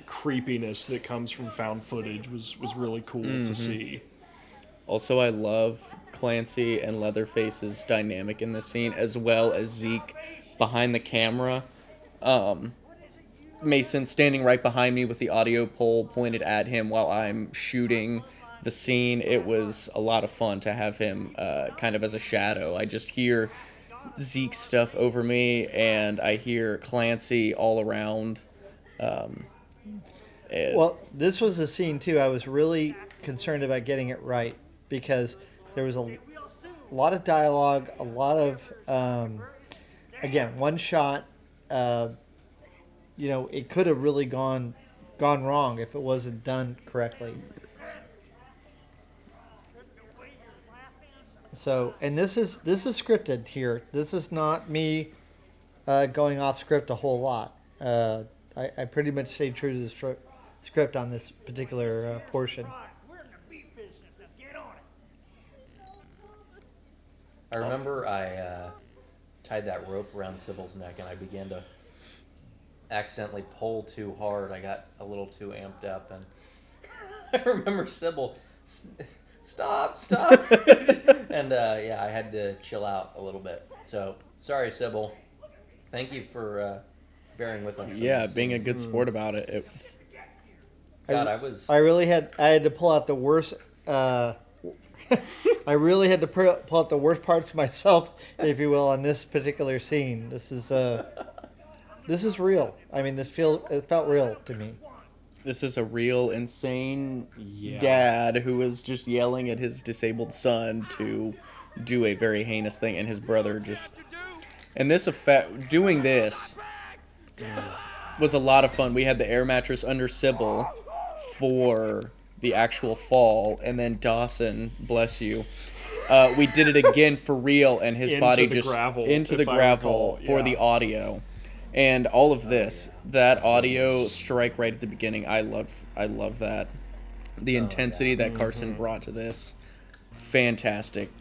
creepiness that comes from found footage was really cool to see. also, I love Clancy and Leatherface's dynamic in this scene, as well as Zeke behind the camera. Mason standing right behind me with the audio pole pointed at him while I'm shooting the scene. It was a lot of fun to have him kind of as a shadow. I just hear Zeke's stuff over me, and I hear Clancy all around. Well, this was a scene too. I was really concerned about getting it right because there was a lot of dialogue, a lot of again, 1 shot. It could have really gone wrong if it wasn't done correctly. So, and this is scripted here. This is not me going off script a whole lot. I pretty much stayed true to the script on this particular portion. We're in the beef business. Now get on it. I remember I tied that rope around Sybil's neck, and I began to accidentally pull too hard. I got a little too amped up, and I remember Sybil, stop. And I had to chill out a little bit. So sorry, Sybil. Thank you for bearing with us. Yeah, being a good sport about it. God, I had to pull out the worst. I really had to pull out the worst parts of myself, if you will, on this particular scene. This is real. I mean, it felt real to me. This is a real insane Yeah. dad who was just yelling at his disabled son to do a very heinous thing, and his brother just... And this effect, doing this was a lot of fun. We had the air mattress under Sybil for the actual fall, and then Dawson, bless you, we did it again for real, and his Into body the just gravel, into the if I gravel recall, for yeah. the audio. And all of this, that audio strike right at the beginning, I love that. The intensity that Carson brought to this, fantastic.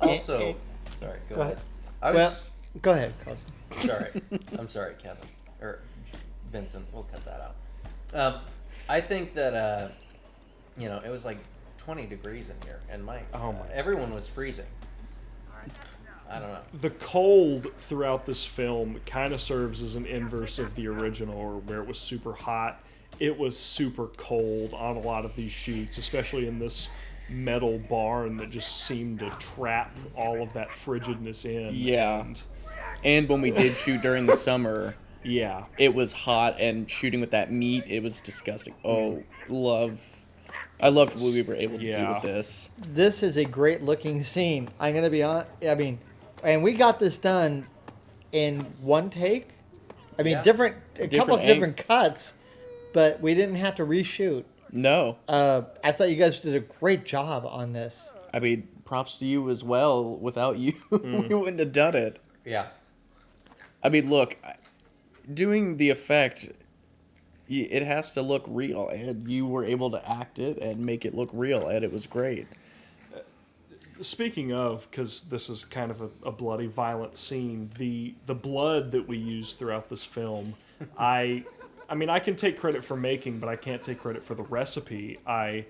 Also, sorry, go ahead. Go ahead, Carson. Sorry. I'm sorry, Kevin. Or Vincent, we'll cut that out. I think that, it was like 20 degrees in here, and everyone was freezing. I don't know. The cold throughout this film kind of serves as an inverse of the original, or where it was super hot. It was super cold on a lot of these shoots, especially in this metal barn that just seemed to trap all of that frigidness in. Yeah. And when we did shoot during the summer, yeah, it was hot, and shooting with that meat, it was disgusting. I loved what we were able to do with this. This is a great looking scene. I'm going to be honest. I mean, and we got this done in one take. I mean, a couple of different cuts, but we didn't have to reshoot. No. I thought you guys did a great job on this. I mean, props to you as well. Without you, we wouldn't have done it. Yeah. I mean, look, doing the effect, it has to look real, and you were able to act it and make it look real, and it was great. Speaking of, because this is kind of a bloody, violent scene, the blood that we use throughout this film, I mean, I can take credit for making, but I can't take credit for the recipe. I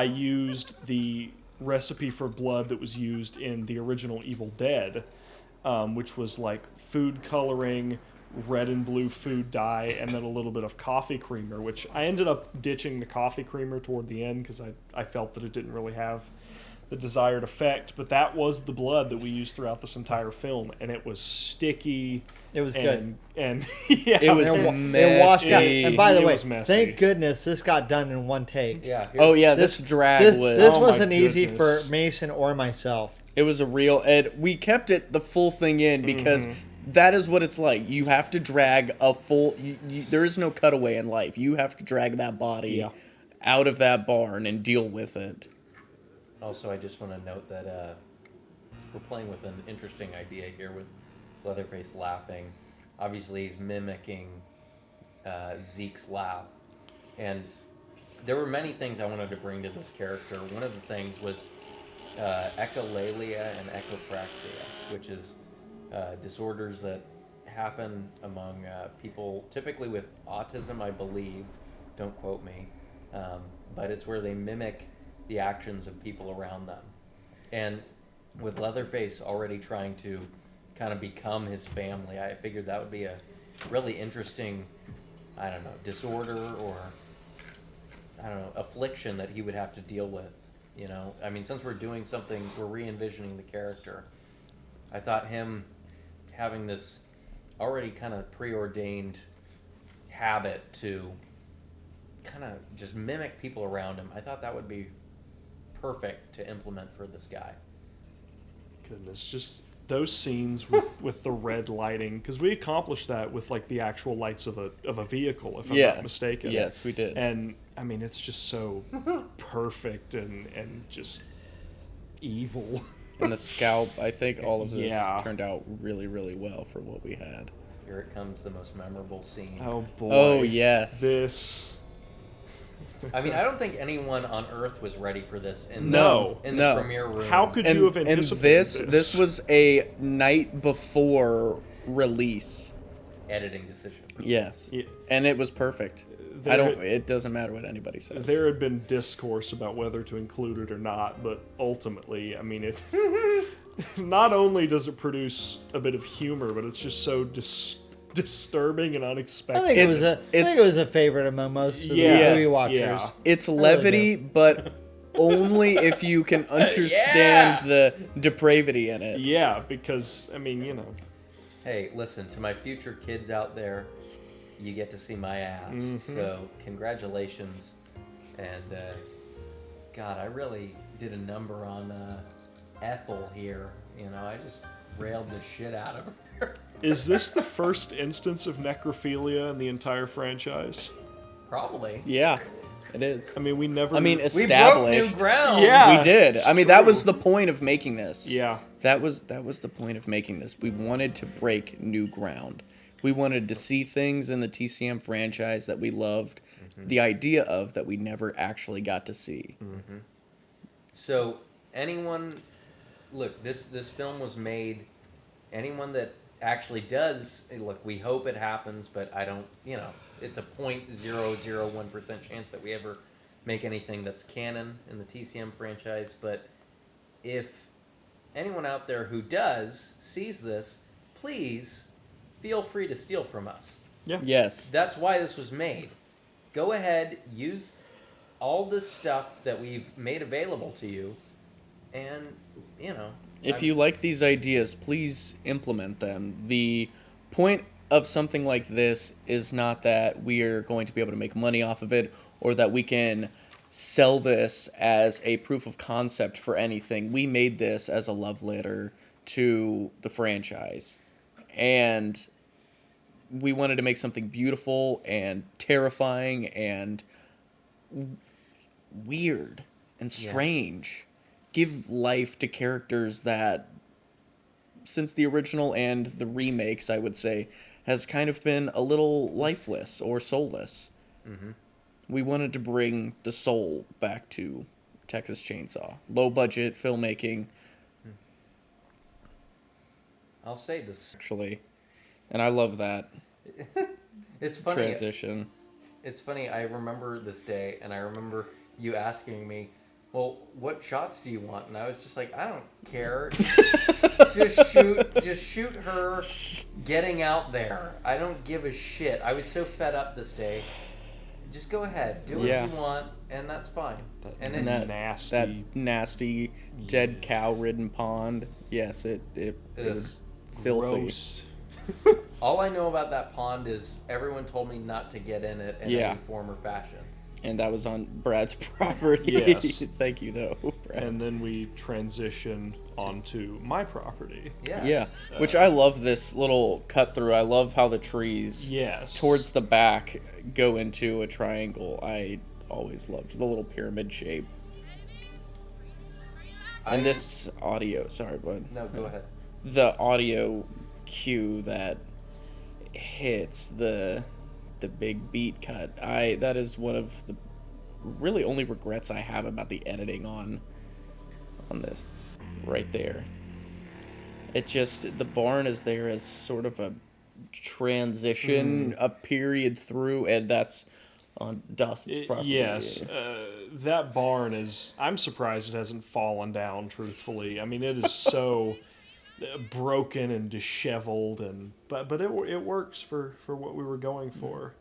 used the recipe for blood that was used in the original Evil Dead, which was like food coloring, red and blue food dye, and then a little bit of coffee creamer, which I ended up ditching the coffee creamer toward the end because I felt that it didn't really have the desired effect. But that was the blood that we used throughout this entire film, and it was sticky. It was good. And yeah, it was it washed out. And by the way, messy. thank goodness this got done in one take. Yeah. This drag was... This Oh wasn't my easy for goodness. Mason or myself. It was a real... And we kept it the full thing in because that is what it's like. You have to drag a full... there is no cutaway in life. You have to drag that body out of that barn and deal with it. Also, I just want to note that we're playing with an interesting idea here with Leatherface laughing. Obviously, he's mimicking Zeke's laugh. And there were many things I wanted to bring to this character. One of the things was echolalia and echopraxia, which is disorders that happen among people typically with autism, I believe. Don't quote me. But it's where they mimic the actions of people around them. And with Leatherface already trying to kind of become his family, I figured that would be a really interesting, I don't know, disorder or, I don't know, affliction that he would have to deal with, you know? I mean, since we're doing something, we're re-envisioning the character. I thought him having this already kind of preordained habit to kind of just mimic people around him, I thought that would be perfect to implement for this guy. Goodness, just those scenes with the red lighting, because we accomplished that with like the actual lights of a vehicle, if I'm not mistaken. Yes, we did. And I mean, it's just so perfect and just evil. And the scalp, I think all of this Yeah. turned out really, really well for what we had. Here it comes, the most memorable scene. Oh boy. Oh, yes. This. I mean, I don't think anyone on Earth was ready for this in No, the no. premiere room. How could you have anticipated And this was a night before release. editing decision? Yes. Yeah. And it was perfect. It doesn't matter what anybody says. There had been discourse about whether to include it or not, but ultimately, I mean, it not only does it produce a bit of humor, but it's just so disturbing and I unexpected. think it was a favorite among most of the movie watchers. Yeah. It's levity, but only if you can understand the depravity in it. Yeah, because, I mean, you know. Hey, listen, to my future kids out there, you get to see my ass. So, congratulations. And, God, I really did a number on Ethel here. You know, I just railed the shit out of her. Is this the first instance of necrophilia in the entire franchise? Probably. Yeah, it is. I mean, we never... I mean, We broke new established. ground. Yeah. We did. it's I mean, that true. was the point of making this. Yeah. That was the point of making this. We wanted to break new ground. We wanted to see things in the TCM franchise that we loved, the idea of that we never actually got to see. So anyone, look, this film was made. Anyone that actually does, look, we hope it happens, but I don't. It's a 0.001% chance that we ever make anything that's canon in the TCM franchise. But if anyone out there who does sees this, please feel free to steal from us. Yeah. Yes. That's why this was made. Go ahead, use all this stuff that we've made available to you, and If you like these ideas, please implement them. The point of something like this is not that we are going to be able to make money off of it or that we can sell this as a proof of concept for anything. We made this as a love letter to the franchise. And we wanted to make something beautiful and terrifying and weird and strange. Give life to characters that, since the original and the remakes, I would say, has kind of been a little lifeless or soulless. We wanted to bring the soul back to Texas Chainsaw. Low budget filmmaking, I'll say this. actually. And I love that It's funny. transition. It's funny. I remember this day, and I remember you asking me, "Well, what shots do you want?" And I was just like, "I don't care. just shoot her getting out there. I don't give a shit." I was so fed up this day. Just go ahead, do what you want, and that's fine. And And that nasty dead cow-ridden pond. Yes, it was filthy. Gross. all I know about that pond is everyone told me not to get in it in any form or fashion. And that was on Brad's property. Yes. Thank you, though, Brad. And then we transition onto my property. Yeah, which I love this little cut through. I love how the trees towards the back go into a triangle. I always loved the little pyramid shape. And this audio, sorry, bud. No, go ahead. The audio cue that hits the big beat cut. That is one of the really only regrets I have about the editing on this right there. It just, the barn is there as sort of a transition, a period through, and that's on Dawson's property. Yes, that barn is, I'm surprised it hasn't fallen down, truthfully. I mean, it is so broken and disheveled, and but it works for what we were going for.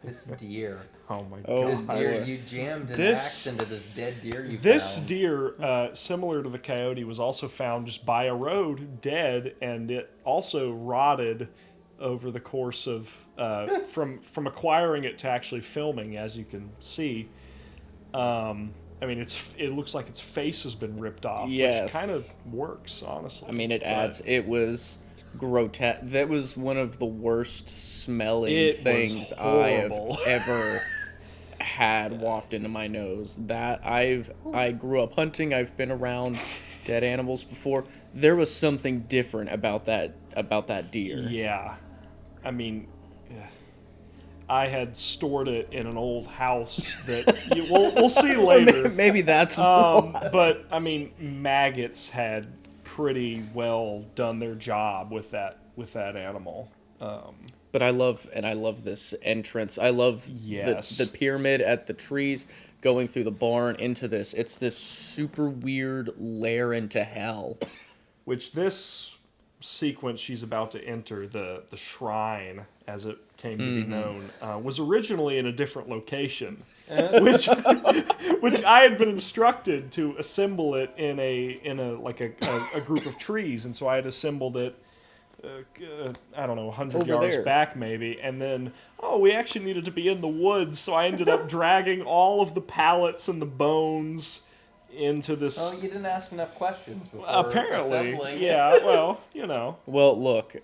This deer. Oh my Oh, god! This deer, you jammed an axe into this dead deer you This found. deer, similar to the coyote, was also found just by a road, dead, and it also rotted over the course of from acquiring it to actually filming, as you can see. I mean, it looks like its face has been ripped off, which kind of works, honestly. I mean, it adds. It was grotesque. That was one of the worst smelling things I have ever had wafted into my nose. That I grew up hunting. I've been around dead animals before. There was something different about that deer. Yeah, I mean, I had stored it in an old house that we'll see later. Maybe that's but I mean, maggots had pretty well done their job with that animal. But I love this entrance. I love the pyramid at the trees going through the barn into this. It's this super weird lair into hell. Which this sequence she's about to enter, the shrine, as it came to be known, was originally in a different location, which I had been instructed to assemble it in a group of trees, and so I had assembled it. I don't know, 100 yards back maybe, and then we actually needed to be in the woods, so I ended up dragging all of the pallets and the bones into this. Oh, you didn't ask enough questions before apparently assembling. Yeah, well, you know. Well, look,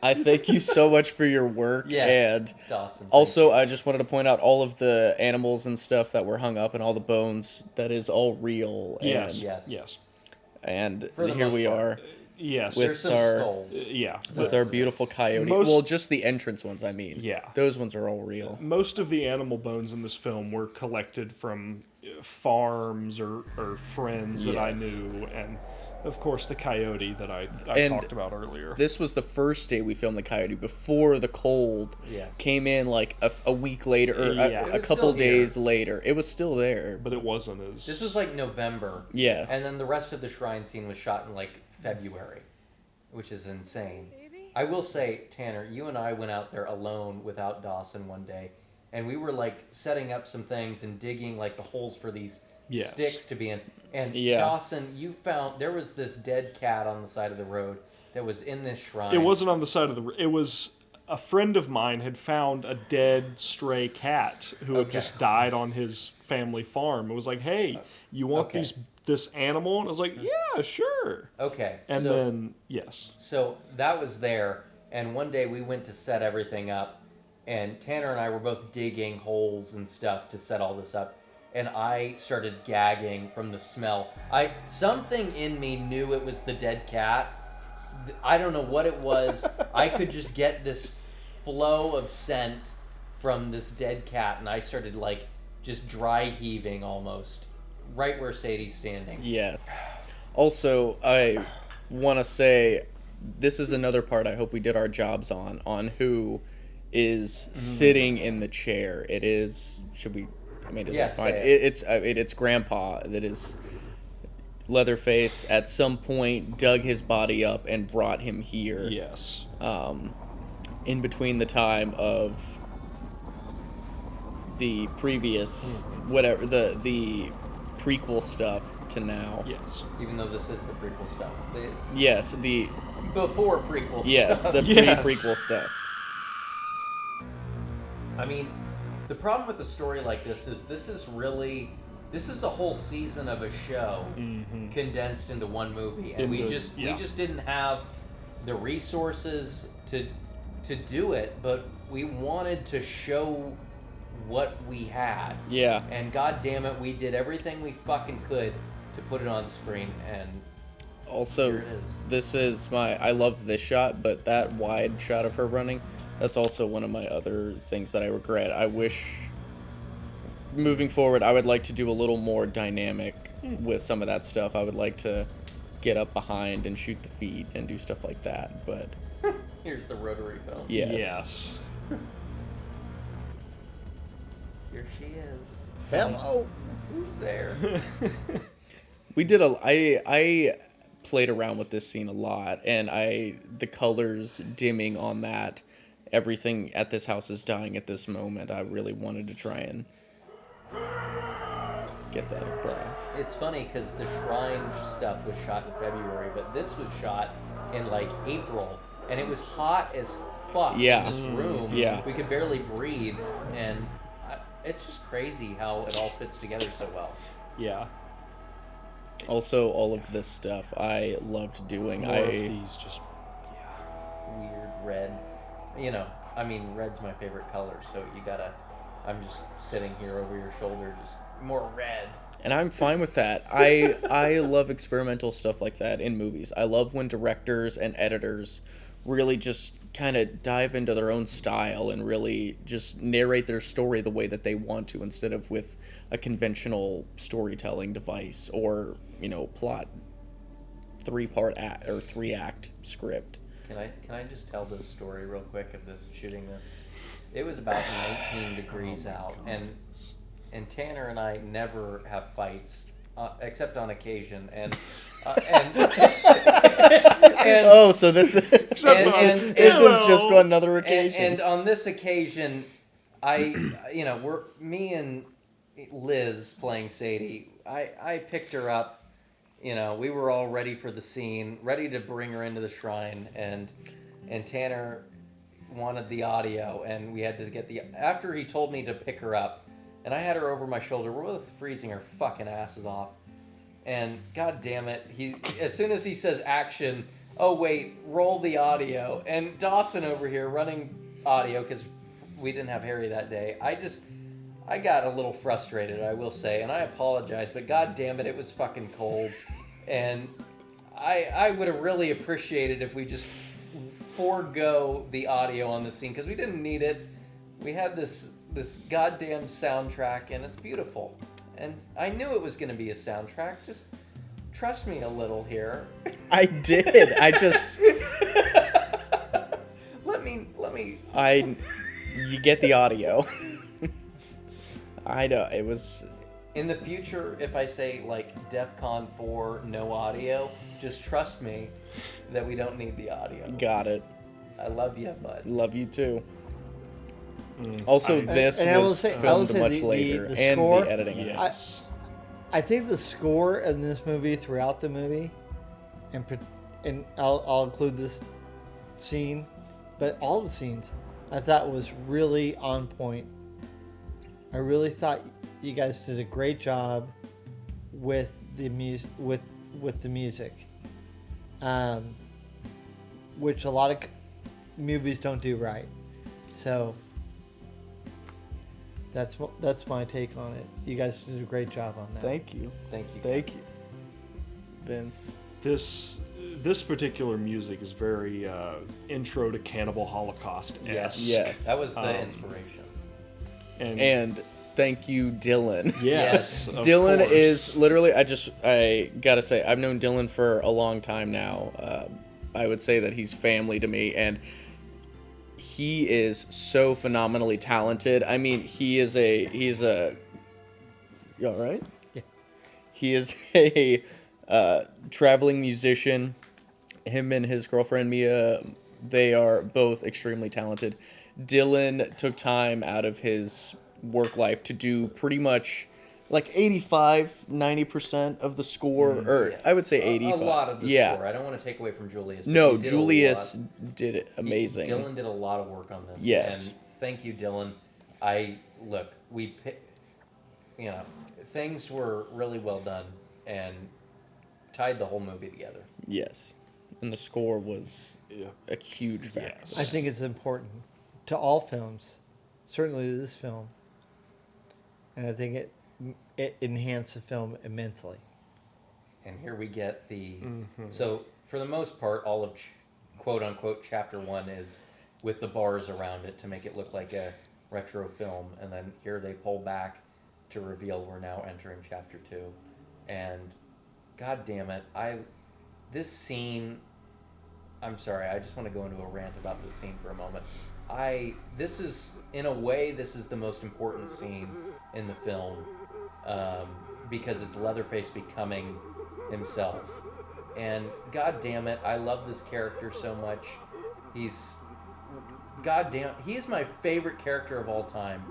I thank you so much for your work. Yes, and Dawson, also I just wanted to point out all of the animals and stuff that were hung up and all the bones. That is all real. Yes. And Yes. And For the here most we part. are. Yes. With There's some our- skulls. Yeah. with our beautiful coyote. Most- Well, just the entrance ones, I mean. Yeah. Those ones are all real. Most of the animal bones in this film were collected from farms or friends that I Yes. knew, and of course the coyote that I And talked about earlier. This was the first day we filmed the coyote before the cold Yes. came in like a week later, or Yeah. a It was couple still here. days later. It was still there. But it wasn't as... This was like November. Yes. And then the rest of the shrine scene was shot in like February, which is insane. I will say, Tanner, you and I went out there alone without Dawson one day, and we were like setting up some things and digging like the holes for these Yes. sticks to be in. And Yeah. Dawson, you found there was this dead cat on the side of the road that was in this shrine. It wasn't on the side of the... It was... A friend of mine had found a dead stray cat who had Okay. just died on his family farm. It was like, hey, you want Okay. this animal? And I was like, yeah, sure. Okay. And so, then, yes. So that was there, and one day we went to set everything up, and Tanner and I were both digging holes and stuff to set all this up, and I started gagging from the smell. Something in me knew it was the dead cat. I don't know what it was. I could just get this flow of scent from this dead cat, and I started like just dry heaving almost, right where Sadie's standing. Yes. Also, I want to say this is another part I hope we did our jobs on who is sitting in the chair. It is, should we, I mean, is Yeah, it fine? say it. It's Grandpa that is Leatherface at some point dug his body up and brought him here. Yes. In between the time of the previous whatever the prequel stuff to now. Yes. Even though this is the prequel stuff. Yes, the Before prequel yes, stuff. the Yes. pre-prequel stuff. I mean, the problem with a story like this is a whole season of a show condensed into one movie, and we Into- just yeah. didn't have the resources to do it, but we wanted to show what we had. Yeah. And god damn it, we did everything we fucking could to put it on screen, and Also, here it is. this is I love this shot, but that wide shot of her running, that's also one of my other things that I regret. I wish moving forward I would like to do a little more dynamic with some of that stuff. I would like to get up behind and shoot the feet and do stuff like that, but Here's the rotary film. yes. Yes. Here she is. Fellow. Who's there? We did I played around with this scene a lot, and the colors dimming on that, everything at this house is dying at this moment. I really wanted to try and get that across. It's funny because the shrine stuff was shot in February, but this was shot in like April, and it was hot as fuck Yeah. in this room. Yeah. We could barely breathe, and it's just crazy how it all fits together so well. Yeah. Also, all of this stuff I loved doing. More of these just... Weird red. You know, I mean, red's my favorite color, so you gotta... I'm just sitting here over your shoulder, just more red. And I'm fine with that. I love experimental stuff like that in movies. I love when directors and editors really just kind of dive into their own style and really just narrate their story the way that they want to, instead of with a conventional storytelling device or, plot 3-act script. Can I just tell this story real quick of this shooting this? It was about 19 degrees out, and Tanner and I never have fights except on occasion, and Oh, so this and- this is just another occasion. And on this occasion, me and Liz playing Sadie. I picked her up. We were all ready for the scene, ready to bring her into the shrine, and Tanner wanted the audio, and we had to get after he told me to pick her up, and I had her over my shoulder. We're both freezing our fucking asses off, and god damn it, as soon as he says action, oh wait, roll the audio, and Dawson over here running audio because we didn't have Harry that day. I got a little frustrated, I will say, and I apologize, but god damn it, it was fucking cold, and I would have really appreciated if we just forego the audio on this scene because we didn't need it. We had this goddamn soundtrack and it's beautiful. And I knew it was going to be a soundtrack. Just trust me a little here. I did. I just. Let me. You get the audio. I know it was. In the future, if I say like DEFCON 4, no audio, just trust me that we don't need the audio. Got it. I love you, bud. Love you too. Also, this and was filmed much later, the and score, the editing. Yes. I think the score in this movie, throughout the movie, and I'll include this scene, but all the scenes, I thought was really on point. I really thought you guys did a great job with the music, with the music, which a lot of movies don't do right. So that's my take on it. You guys did a great job on that. Thank you. Thank you. Thank you, Vince. This particular music is very intro to Cannibal Holocaust. Yes. That was the inspiration. And thank you, Dylan. Yes. of Dylan course. is literally. I gotta say, I've known Dylan for a long time now. I would say that he's family to me, and he is so phenomenally talented. I mean, he's a. You all right? Yeah. He is a traveling musician. Him and his girlfriend Mia, they are both extremely talented. Dylan took time out of his work life to do pretty much like 85-90% of the score, or Yes. I would say 85. A lot of the score. I don't want to take away from Julius. But No, he did Julius a lot. did it amazing. Dylan did a lot of work on this. Yes. And thank you, Dylan. Things were really well done and tied the whole movie together. Yes. And the score was a huge factor. Yes. I think it's important to all films, certainly to this film, and I think it enhanced the film immensely. And here we get the... So, for the most part, all of quote-unquote Chapter 1 is with the bars around it to make it look like a retro film. And then here they pull back to reveal we're now entering Chapter 2. And, god damn it, this scene... I'm sorry, I just want to go into a rant about this scene for a moment. This is the most important scene in the film, because it's Leatherface becoming himself. And god damn it, I love this character so much. He is my favorite character of all time.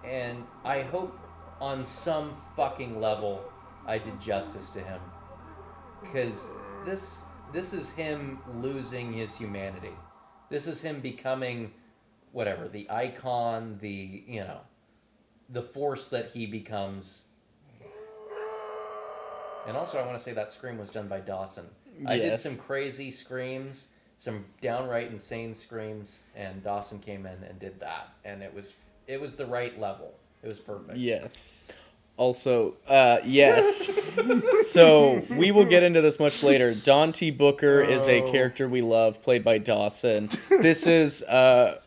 And I hope on some fucking level I did justice to him. Because this is him losing his humanity. This is him becoming, whatever, the icon, the force that he becomes. And also I want to say that scream was done by Dawson. I did Yes. some crazy screams, some downright insane screams, and Dawson came in and did that. And it was the right level. It was perfect. Yes. Also, yes. So we will get into this much later. Don T. Booker is a character we love, played by Dawson. This is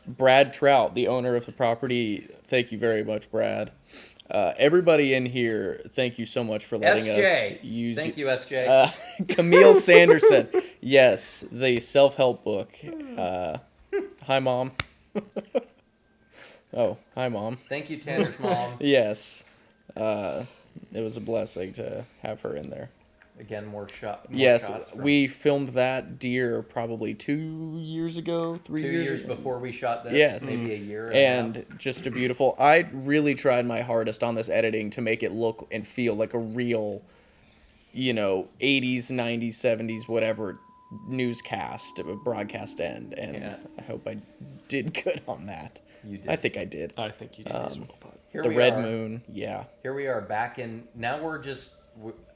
Brad Trout, the owner of the property. Thank you very much, Brad. Everybody in here, thank you so much for letting SJ. us use. Thank you, SJ. Camille Sanderson. Yes, the self-help book. Hi, Mom. Oh, hi, Mom. Thank you, Tanner's mom. Yes. It was a blessing to have her in there. Again, more shots. We filmed that deer probably 2 years ago, 3 2 years years ago. before we shot this. Yes. Maybe a year. And just a beautiful. I really tried my hardest on this editing to make it look and feel like a real, 80s, 90s, 70s, whatever newscast, broadcast end. And I hope I did good on that. You did. I think I did. I think you did as well, bud. Here The we Red are. Moon, yeah. Here we are back in. Now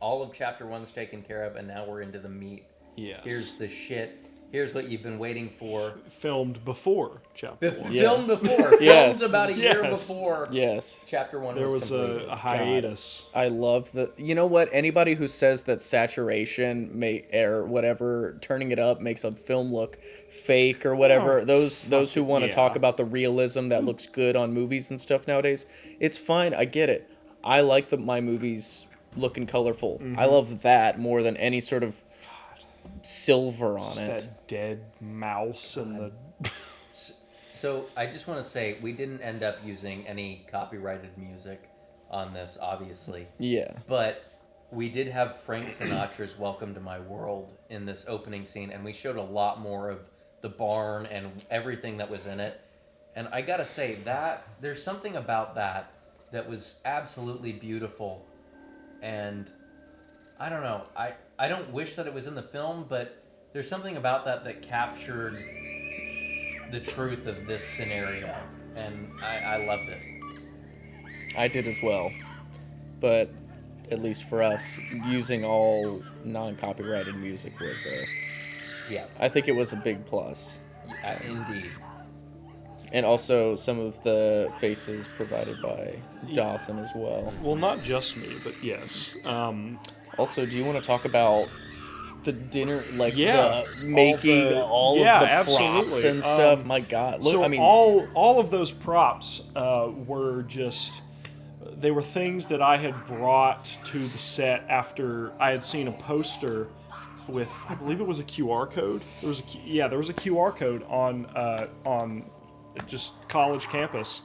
all of Chapter 1's taken care of, and now we're into the meat. Yes. Here's the shit. Here's what you've been waiting for. Filmed before chapter 1. Filmed before. Yes. Filmed about a year Yes. before Yes. chapter 1 There was was completed. a hiatus. I love the. You know what? Anybody who says that saturation or whatever, turning it up makes a film look fake or whatever. Oh, those who want to yeah. talk about the realism that looks good on movies and stuff nowadays, it's fine. I get it. I like my movies looking colorful. I love that more than any sort of silver on Just it. that dead mouse and the. So I just want to say, we didn't end up using any copyrighted music on this, obviously. Yeah. But we did have Frank Sinatra's Welcome to My World in this opening scene, and we showed a lot more of the barn and everything that was in it. And I gotta say, that there's something about that was absolutely beautiful. And I don't know, I don't wish that it was in the film, but there's something about that captured the truth of this scenario. And I loved it. I did as well. But at least for us, using all non-copyrighted music was Yes. I think it was a big plus. Indeed. And also some of the faces provided by Dawson as well. Well, not just me, but yes. Also, do you want to talk about the dinner, like Yeah, the making all yeah, of the props absolutely. and stuff? My God, look! So I mean, all of those props were just they were things that I had brought to the set after I had seen a poster with, I believe it was a QR code. There was a QR code on just college campus.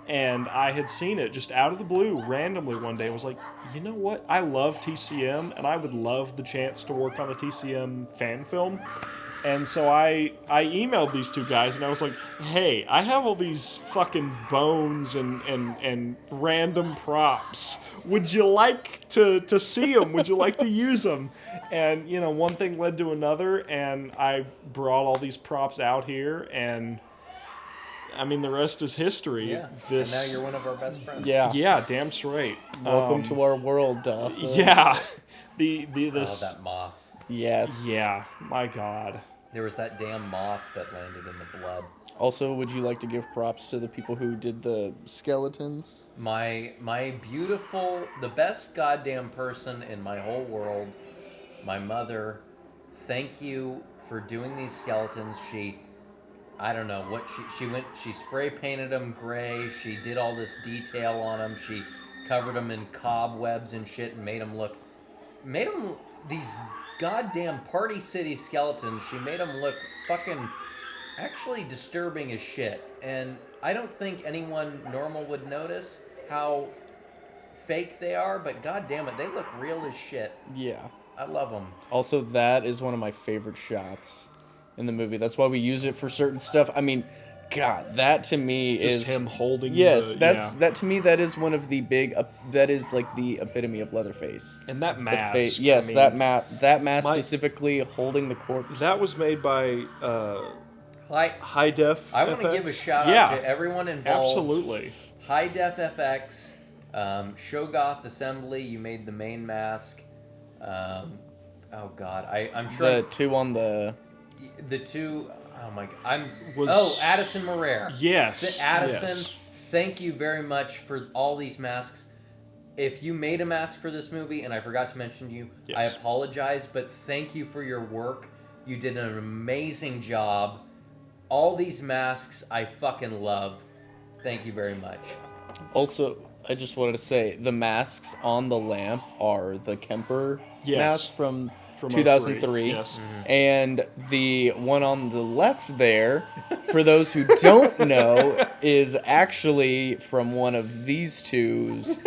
And I had seen it just out of the blue randomly one day. I was like, you know what? I love TCM, and I would love the chance to work on a TCM fan film. And so I emailed these two guys, and I was like, hey, I have all these fucking bones and random props. Would you like to see them? Would you like to use them? And, you know, one thing led to another, and I brought all these props out here, and I mean, the rest is history. Yeah. And now you're one of our best friends. yeah. Yeah, damn straight. Welcome to our world, Dawson. Yeah. Oh, that moth. Yes. Yeah, my God. There was that damn moth that landed in the blood. Also, would you like to give props to the people who did the skeletons? My beautiful, the best goddamn person in my whole world, my mother. Thank you for doing these skeletons. I don't know what she spray painted them gray. She did all this detail on them. She covered them in cobwebs and shit and made them these goddamn Party City skeletons. She made them look fucking actually disturbing as shit. And I don't think anyone normal would notice how fake they are, but goddamn it, they look real as shit. Yeah. I love them. Also, that is one of my favorite shots in the movie. That's why we use it for certain stuff. I mean, God, that to me Just is him holding yes. the, That to me that is one of the big. That is like the epitome of Leatherface. And that The mask. yes, I mean, that mask my- specifically holding the corpse. That was made by High Def I want to FX. give a shout Yeah, out to everyone involved. absolutely. High Def FX, Shoggoth Assembly, you made the main mask. Oh God, I'm sure the two on the. the two. Oh my God, Addison Morer. Yes. Addison, yes. thank you very much for all these masks. If you made a mask for this movie and I forgot to mention you, Yes. I apologize, but thank you for your work. You did an amazing job. All these masks I fucking love. Thank you very much. Also, I just wanted to say the masks on the lamp are the Kemper Yes. mask from From 2003. 03, yes. And the one on the left there, for those who don't know, is actually from one of these two's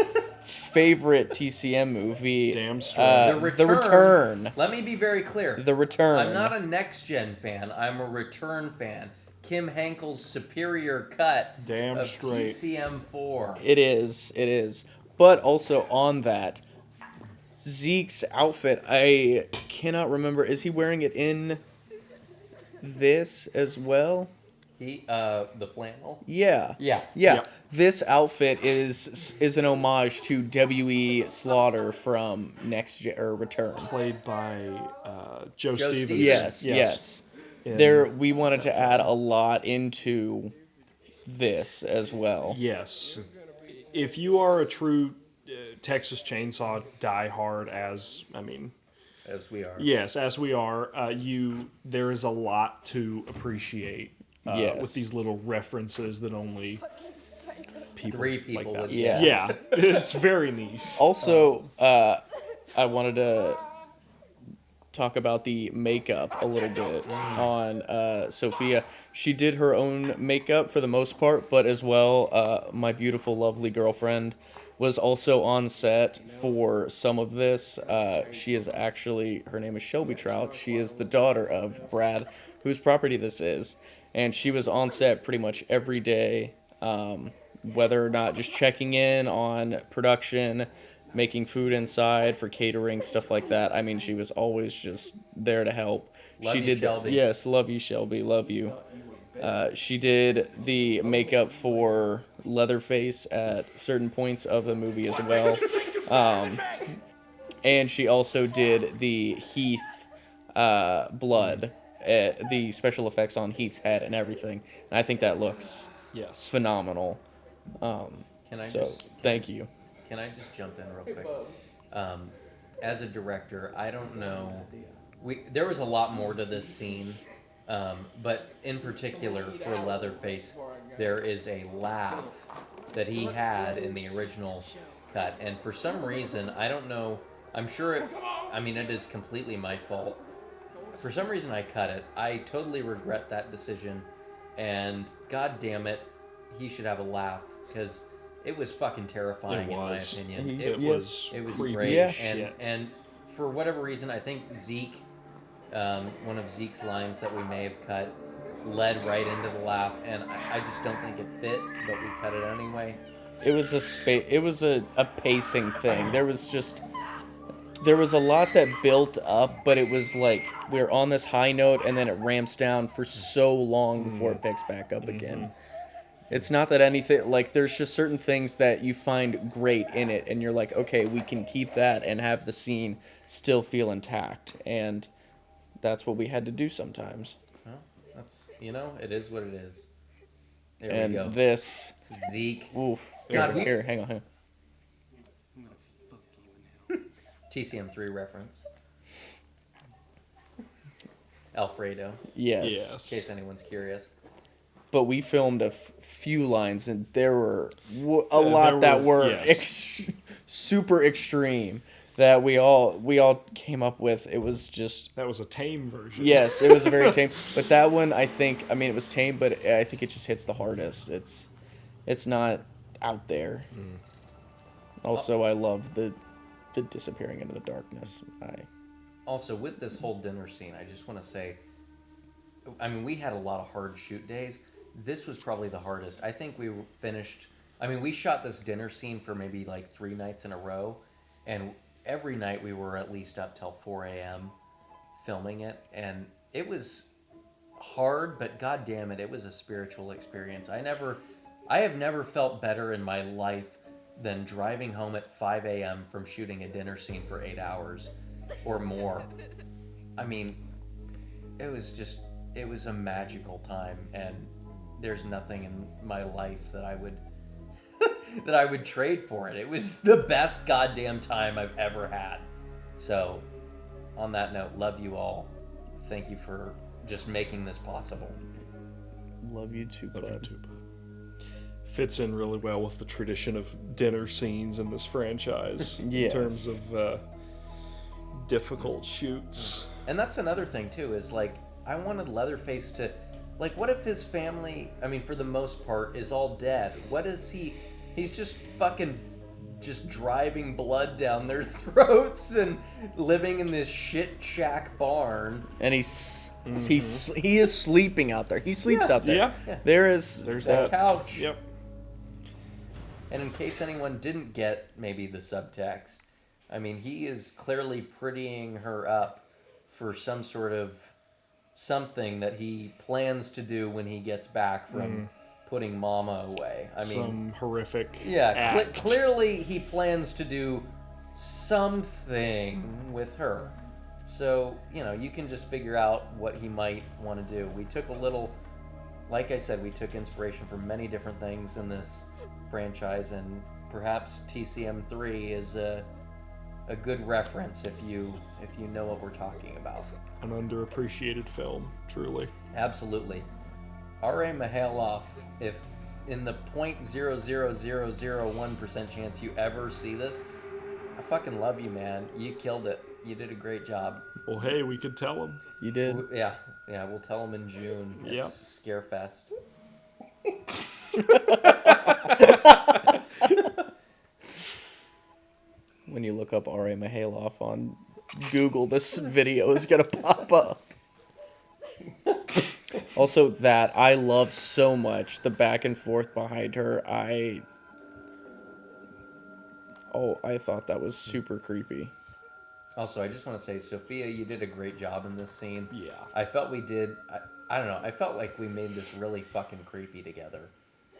favorite TCM movie. Damn straight. The Return. Let me be very clear. The Return. I'm not a Next Gen fan. I'm a Return fan. Kim Henkel's superior cut Damn of straight. TCM4. It is. But also on that, Zeke's outfit, I cannot remember. Is he wearing it in this as well? The flannel. Yeah. Yeah. Yeah. This outfit is an homage to W.E. Slaughter from Return. Played by Joe Joe Stevens. Stevens. Yes. We wanted to add a lot into this as well. Yes. If you are a true Texas Chainsaw diehard, as we are. yes, as we are, there is a lot to appreciate Yes. with these little references that only Three people that. would Yeah. Yeah, it's very niche. Also, I wanted to talk about the makeup a little bit on Sophia. She did her own makeup for the most part, but as well, my beautiful, lovely girlfriend was also on set for some of this. She is actually, her name is Shelby Trout. She is the daughter of Brad, whose property this is. And she was on set pretty much every day, whether or not just checking in on production, making food inside for catering, stuff like that. I mean, she was always just there to help. Love She you, did Shelby. Yes, love you, Shelby. Love you. She did the makeup for Leatherface at certain points of the movie as well. And she also did the Heath blood, the special effects on Heath's head and everything. And I think that looks Yes. phenomenal. Can I So, just thank you. Can I just jump in real quick? As a director, I don't know. There was a lot more to this scene, but in particular for Leatherface, there is a laugh that he had in the original cut, and for some reason, I don't know. I'm sure it is completely my fault. For some reason, I cut it. I totally regret that decision, and god damn it, he should have a laugh because it was fucking terrifying in my opinion. It was creepy great, as and shit. and for whatever reason, I think Zeke, one of Zeke's lines that we may have cut, led right into the laugh, and I just don't think it fit, but we cut it anyway. It was a pacing thing. There was a lot that built up, but it was like we were on this high note and then it ramps down for so long before it picks back up again. It's not that anything, like, there's just certain things that you find great in it, and you're like, okay, we can keep that and have the scene still feel intact, and that's what we had to do sometimes. Well, it is what it is. There And we go. this, Zeke, oof, God, here, hang on. TCM3 reference. Alfredo, Yes. Yes. in case anyone's curious. But we filmed a few lines, and there were a lot that were yes. super extreme that we all came up with. It was just That was a tame version. yes, it was a very tame. But that one, it was tame, but I think it just hits the hardest. It's not out there. Also, I love the disappearing into the darkness. Also, with this whole dinner scene, I just want to say, we had a lot of hard shoot days. This was probably the hardest. I think we finished... we shot this dinner scene for maybe like 3 nights in a row, and every night we were at least up till 4 a.m. filming it, and it was hard, but god damn it, it was a spiritual experience. I have never felt better in my life than driving home at 5 a.m. from shooting a dinner scene for 8 hours or more. It was a magical time, and there's nothing in my life that I would that I would trade for it. It was the best goddamn time I've ever had. So, on that note, love you all. Thank you for just making this possible. Love you too, Love you bud. too, bud. Fits in really well with the tradition of dinner scenes in this franchise Yes. in terms of difficult shoots. And that's another thing too, is like, I wanted Leatherface to, like, what if his family, for the most part, is all dead? What is he's just fucking just driving blood down their throats and living in this shit shack barn. And he is sleeping out there. He sleeps out there. Yeah. There's That couch. Yep. And in case anyone didn't get maybe the subtext, he is clearly prettying her up for some sort of something that he plans to do when he gets back from putting Mama away. Some horrific yeah, act. clearly he plans to do something with her. So, you can just figure out what he might want to do. We took a little, like I said, we took inspiration from many different things in this franchise, and perhaps TCM3 is a good reference if you know what we're talking about. An underappreciated film, truly. Absolutely. R.A. Mihailoff, if in the 0.00001% chance you ever see this, I fucking love you, man. You killed it. You did a great job. Well, hey, we could tell him. You did. Yeah, we'll tell him in June. Yep. It's Scarefest. When you look up R.A. Mihailoff on Google, this video is going to pop up. Also, that I love so much, the back and forth behind her. I thought that was super creepy. Also, I just want to say, Sophia, you did a great job in this scene. Yeah. I felt we did. I don't know. I felt like we made this really fucking creepy together.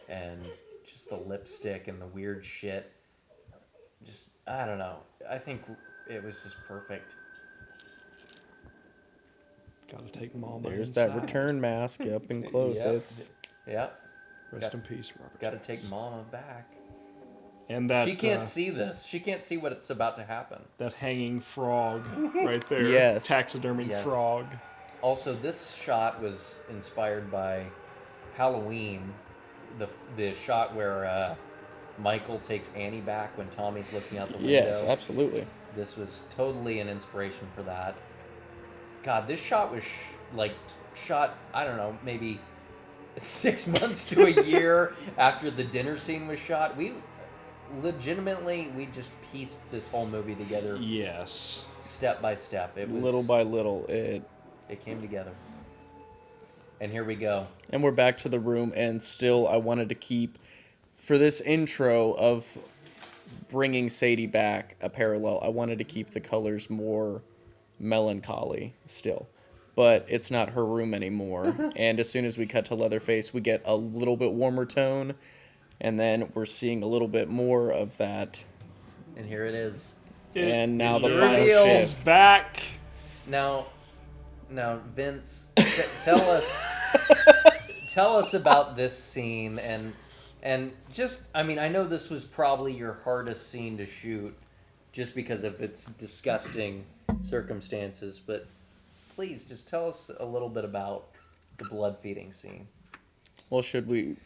And just the lipstick and the weird shit. Just, I don't know. I think it was just perfect. Gotta take Mama There's inside. that return mask up and close. Yep. It's Yep. Rest in peace, Robert. Got to Jones. take Mama back. And that She can't see this. She can't see what it's about to happen. that hanging frog right there. Yes. Taxidermied Yes. frog. Also, this shot was inspired by Halloween, the shot where Michael takes Annie back when Tommy's looking out the window. yes, absolutely. This was totally an inspiration for that. God, this shot was shot, I don't know, maybe 6 months to a year after the dinner scene was shot. We just pieced this whole movie together Yes. step by step. It was Little by little, it came together. And here we go. and we're back to the room, and still I wanted to keep, for this intro of bringing Sadie back, a parallel, I wanted to keep the colors more melancholy still. But it's not her room anymore. And as soon as we cut to Leatherface, we get a little bit warmer tone, and then we're seeing a little bit more of that. And here it is. And now is the the final reveal. It's shift. back. Now, Vince, tell us about this scene and just, I mean, I know this was probably your hardest scene to shoot just because of its disgusting circumstances, but please just tell us a little bit about the blood feeding scene. Well, should we?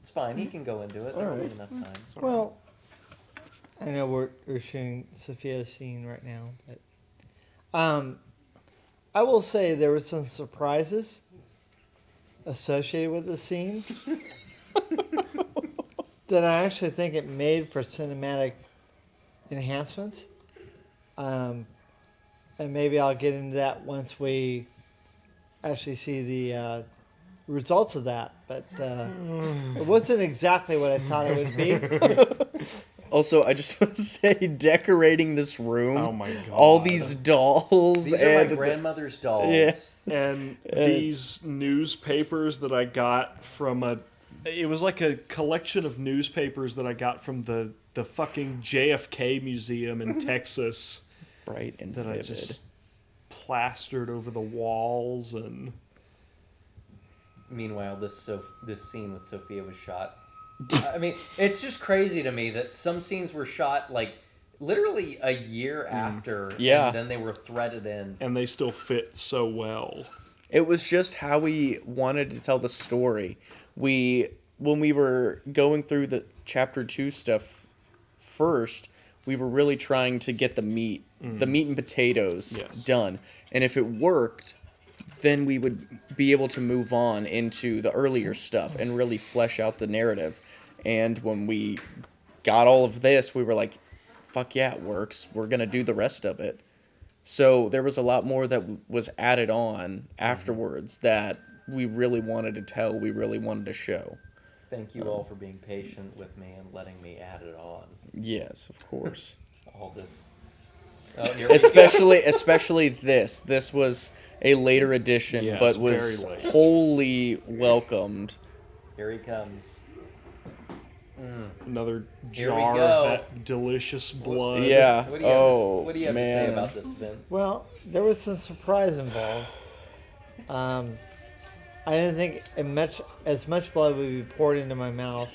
It's fine. He can go into it. There will be enough time. Well, I know we're shooting Sophia's scene right now, but I will say there were some surprises associated with the scene that I actually think it made for cinematic enhancements. And maybe I'll get into that once we actually see the results of that. But it wasn't exactly what I thought it would be. Also, I just want to say, decorating this room. Oh my God. All these dolls. These are and my grandmother's dolls. Yeah. And these newspapers that I got from it was like a collection of newspapers that I got from the fucking JFK Museum in Texas bright and that vivid. I just plastered over the walls. And Meanwhile, this scene with Sophia was shot. I mean, it's just crazy to me that some scenes were shot like literally a year after, Yeah. and then they were threaded in. and they still fit so well. It was just how we wanted to tell the story. When we were going through the chapter 2 stuff first, we were really trying to get the meat and potatoes Yes. done. And if it worked, then we would be able to move on into the earlier stuff and really flesh out the narrative. And when we got all of this, we were like, fuck yeah, it works. We're going to do the rest of it. So there was a lot more that was added on afterwards that we really wanted to tell, we really wanted to show. Thank you all for being patient with me and letting me add it on. Yes, of course. All this. Oh, here we go. especially this. This was a later edition, Yes, but was very late. wholly welcomed. Here he comes. Another Here we jar of go. that delicious blood. Yeah. What do you have, Oh, what do you have to say about this, Vince? Well, there was some surprise involved. I didn't think as much blood would be poured into my mouth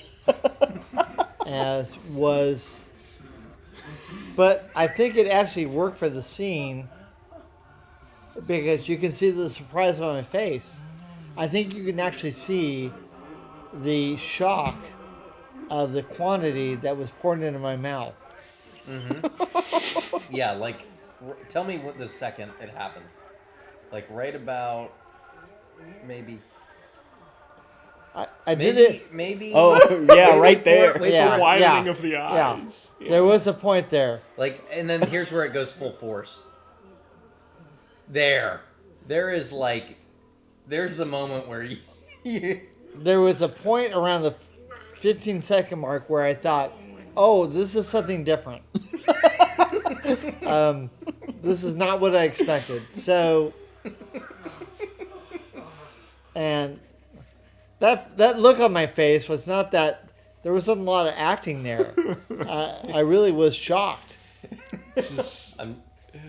as was, but I think it actually worked for the scene because you can see the surprise on my face. I think you can actually see the shock of the quantity that was poured into my mouth. Yeah, like, tell me what the second it happens. Like, right about maybe. I did it. Maybe. Oh, yeah, Wait right for there. it, wait Yeah. for it. Widening of the eyes. Yeah. There was a point there. Like, and then here's where it goes full force. There is like, there's the moment where you There was a point around the 15-second mark where I thought, oh, this is something different. This is not what I expected. So, and that look on my face was not that, there wasn't a lot of acting there. I really was shocked.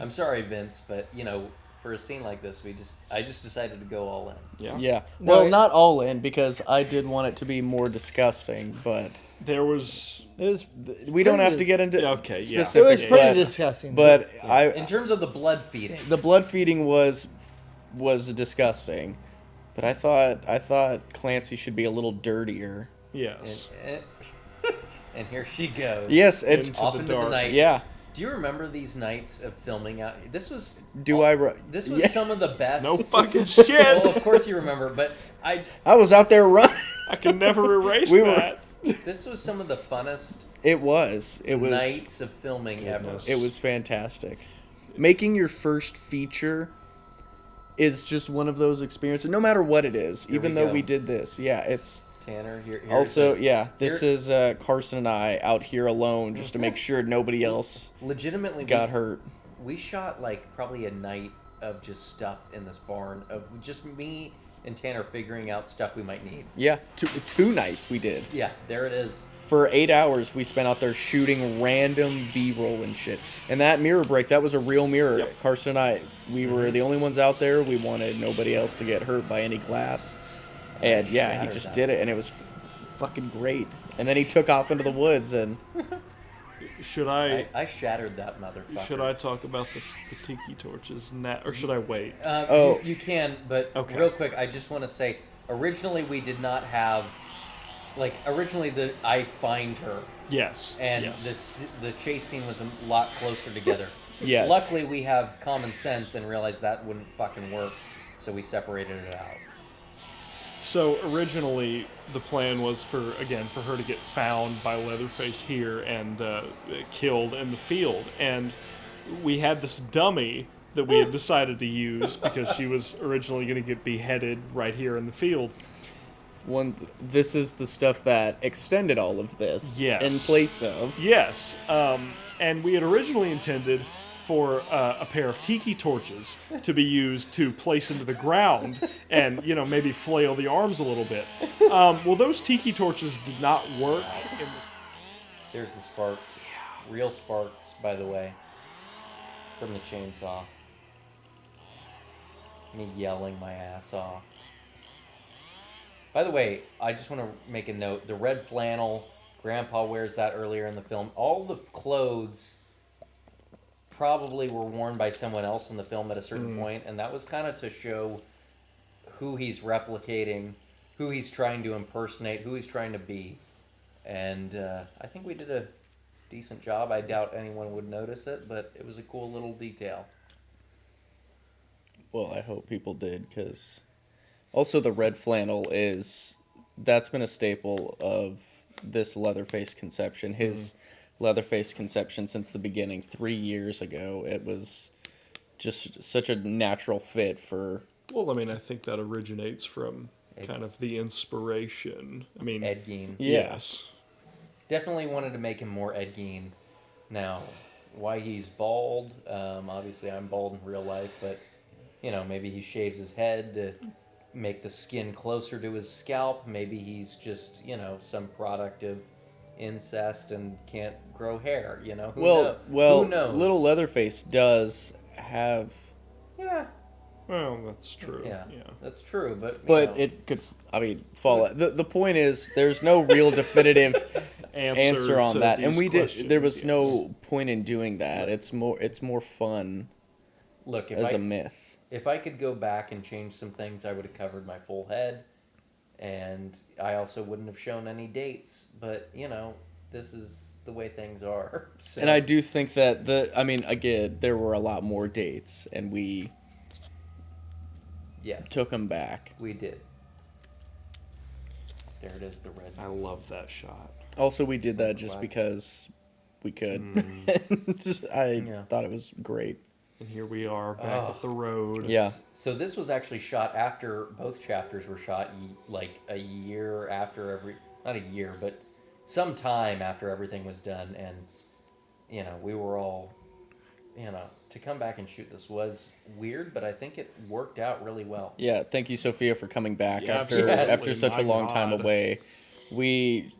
I'm sorry, Vince, but you know, for a scene like this, I just decided to go all in. Yeah. Yeah. No, Well, it- not all in because I did want it to be more disgusting, but There was. It was we don't have to get into Okay, yeah. it specifics. was pretty but, disgusting. but In terms of the blood feeding, the blood feeding was disgusting, but I thought Clancy should be a little dirtier. Yes. and here she goes. Yes, and Into off the into dark. the night. yeah. Do you remember these nights of filming out? This was This was some of the best. No fucking shit. Well, of course you remember, but I was out there running. I can never erase We were- that. this was some of the funnest It was nights of filming Goodness. It was fantastic. Making your first feature is just one of those experiences, no matter what it is. Here even we though go. we did this, yeah, it's ever. Tanner here. also here's yeah. This here- is Carson and I out here alone just to make sure nobody else legitimately got hurt. We shot like probably a night of just stuff in this barn of just me and Tanner figuring out stuff we might need. Yeah, two nights we did. Yeah, there it is. For 8 hours, we spent out there shooting random B-roll and shit. And that mirror break, that was a real mirror. Yep. Carson and I, we were the only ones out there. We wanted nobody else to get hurt by any glass. And yeah, he Shattered just that. did it, and it was fucking great. And then he took off into the woods, and Should I I shattered that motherfucker. should I talk about the tiki torches now, or should I wait? Oh. You can, but Okay. real quick, I just want to say, originally we did not have, like, originally I find her, Yes. and yes. the chase scene was a lot closer together. Yes. Luckily, we have common sense and realized that wouldn't fucking work, so we separated it out. So originally, the plan was for her to get found by Leatherface here and killed in the field, and we had this dummy that we had decided to use because she was originally going to get beheaded right here in the field. this is the stuff that extended all of this Yes. in place of. Yes, and we had originally intended for a pair of tiki torches to be used to place into the ground and, maybe flail the arms a little bit. Well, those tiki torches did not work. There's the sparks. Real sparks, by the way, from the chainsaw. Me yelling my ass off. By the way, I just want to make a note. The red flannel, Grandpa wears that earlier in the film. All the clothes probably were worn by someone else in the film at a certain point, and that was kind of to show who he's replicating, who he's trying to impersonate, who he's trying to be. And I think we did a decent job. I doubt anyone would notice it, but it was a cool little detail. Well, I hope people did, because also the red flannel that's been a staple of this Leatherface conception. His Leatherface conception since the beginning, 3 years ago. It was just such a natural fit for... Well, I mean, I think that originates from kind of the inspiration. I mean, Ed Gein. yes. Definitely wanted to make him more Ed Gein. Now, why he's bald, obviously I'm bald in real life, but, maybe he shaves his head to make the skin closer to his scalp. Maybe he's just, some product of incest and can't grow hair. You know, Well, who knows? Little Leatherface does have, Yeah, Well, that's true. yeah, Yeah. that's true. But it could, I mean, fall. The point is, there's no real definitive answer on to that, and these we did. There was questions, no point in doing that. It's more fun look, as a myth. if I could go back and change some things, I would have covered my full head, and I also wouldn't have shown any dates. But this is the way things are. So, And I do think that again, there were a lot more dates, and we yes, took them back. we did. There it is, the red. I love that shot. Also, we did that just Black. because we could. I Yeah. thought it was great. And here we are back at the road. Yeah. So this was actually shot after both chapters were shot, like a year after not a year, but some time after everything was done, and we were all, to come back and shoot this was weird, but I think it worked out really well. Yeah, thank you, Sophia, for coming back Yeah, after absolutely. such a My long time God. away. We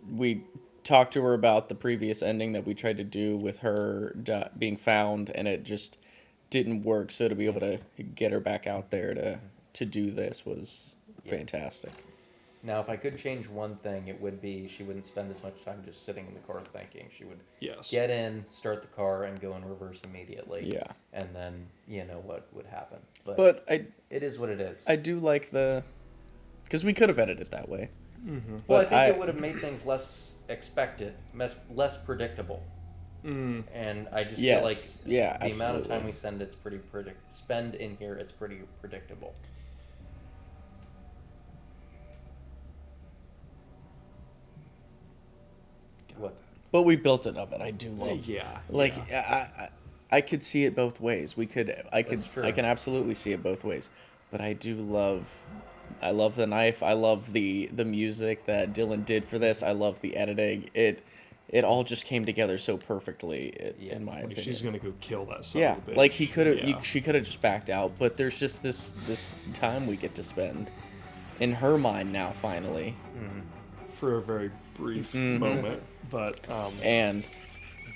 talked to her about the previous ending that we tried to do with her being found, and it just didn't work. So to be able to get her back out there to do this was fantastic. Now, if I could change one thing, it would be she wouldn't spend as much time just sitting in the car thinking. She would Yes. get in, start the car, and go in reverse immediately. Yeah. And then what would happen. But it is what it is. I do like because we could have edited it that way. Well, I But think it would have made things less expected, less predictable. Mm. And I just Yes. feel like Yeah, the amount of time absolutely. we spend in here, it's pretty predictable. What? But we built it of it. I do love. Yeah. Like yeah. I could see it both ways. I That's true. can absolutely see it both ways. But I love the knife. I love the music that Dylan did for this. I love the editing. It all just came together so perfectly Yes. in my Like, opinion. she's gonna go kill that son Yeah, of a bitch. like he could have Yeah. she could have just backed out, but there's just this time we get to spend in her mind now finally. for a very brief moment, but And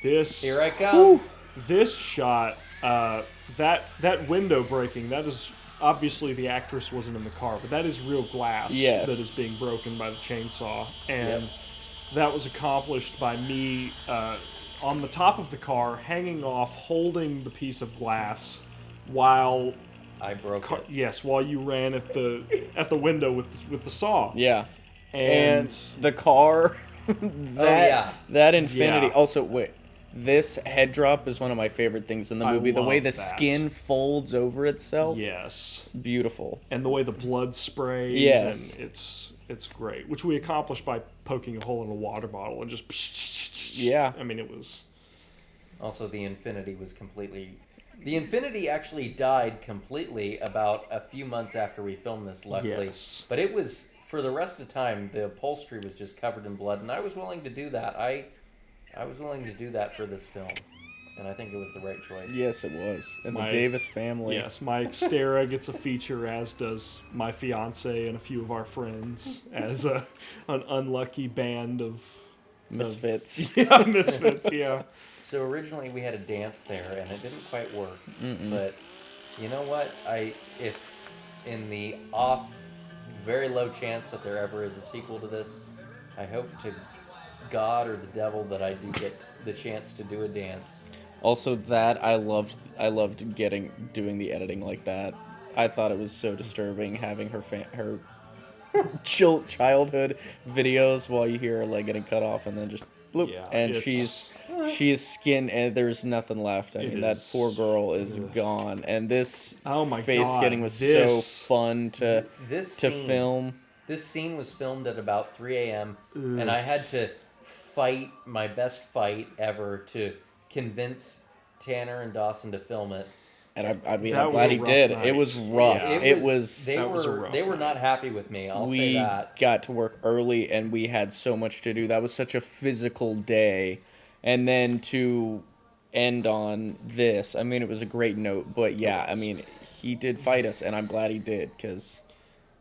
this Here I come. this shot, that window breaking, that is obviously the actress wasn't in the car, but that is real glass Yes. that is being broken by the chainsaw, and Yep. that was accomplished by me on the top of the car, hanging off, holding the piece of glass while I broke it. yes, while you ran at the window with the saw. yeah. And The car yeah. that infinity Yeah. also wait. This head drop is one of my favorite things in the I movie. The way love the that. skin folds over itself. yes. Beautiful. And the way the blood sprays, Yes. and it's great, which we accomplished by poking a hole in a water bottle and just Yeah. I mean, it was Also, the Infinity was completely... The Infinity actually died completely about a few months after we filmed this, luckily. Yes. But it was, for the rest of the time, the upholstery was just covered in blood, and I was willing to do that. I was willing to do that for this film, and I think it was the right choice. Yes, it was. And My- the Davis family. yes. My Xterra gets a feature, as does my fiance and a few of our friends, as an unlucky band of Misfits. yeah misfits. Yeah. So originally we had a dance there, and it didn't quite work. But you know what? If in the very low chance that there ever is a sequel to this, I hope to God or the devil that I do get the chance to do a dance. Also, that I loved doing the editing like that. I thought it was so disturbing having her childhood videos while you hear her leg getting cut off and then just bloop, Yeah, and it's- she is skin and there's nothing left. I It mean, that is- poor girl is gone, and this Oh my face God, getting was this- so fun to film. This scene was filmed at about 3 a.m. and I had to fight my best fight ever to convince Tanner and Dawson to film it. And I mean, That I'm was glad a he rough did. night. It was rough. Yeah. It was. They That was a were rough they were night. not happy with me. I'll say We that. got to work early, and we had so much to do. That was such a physical day, and then to end on this. I mean, it was a great note, but yeah, I mean, he did fight us, and I'm glad he did because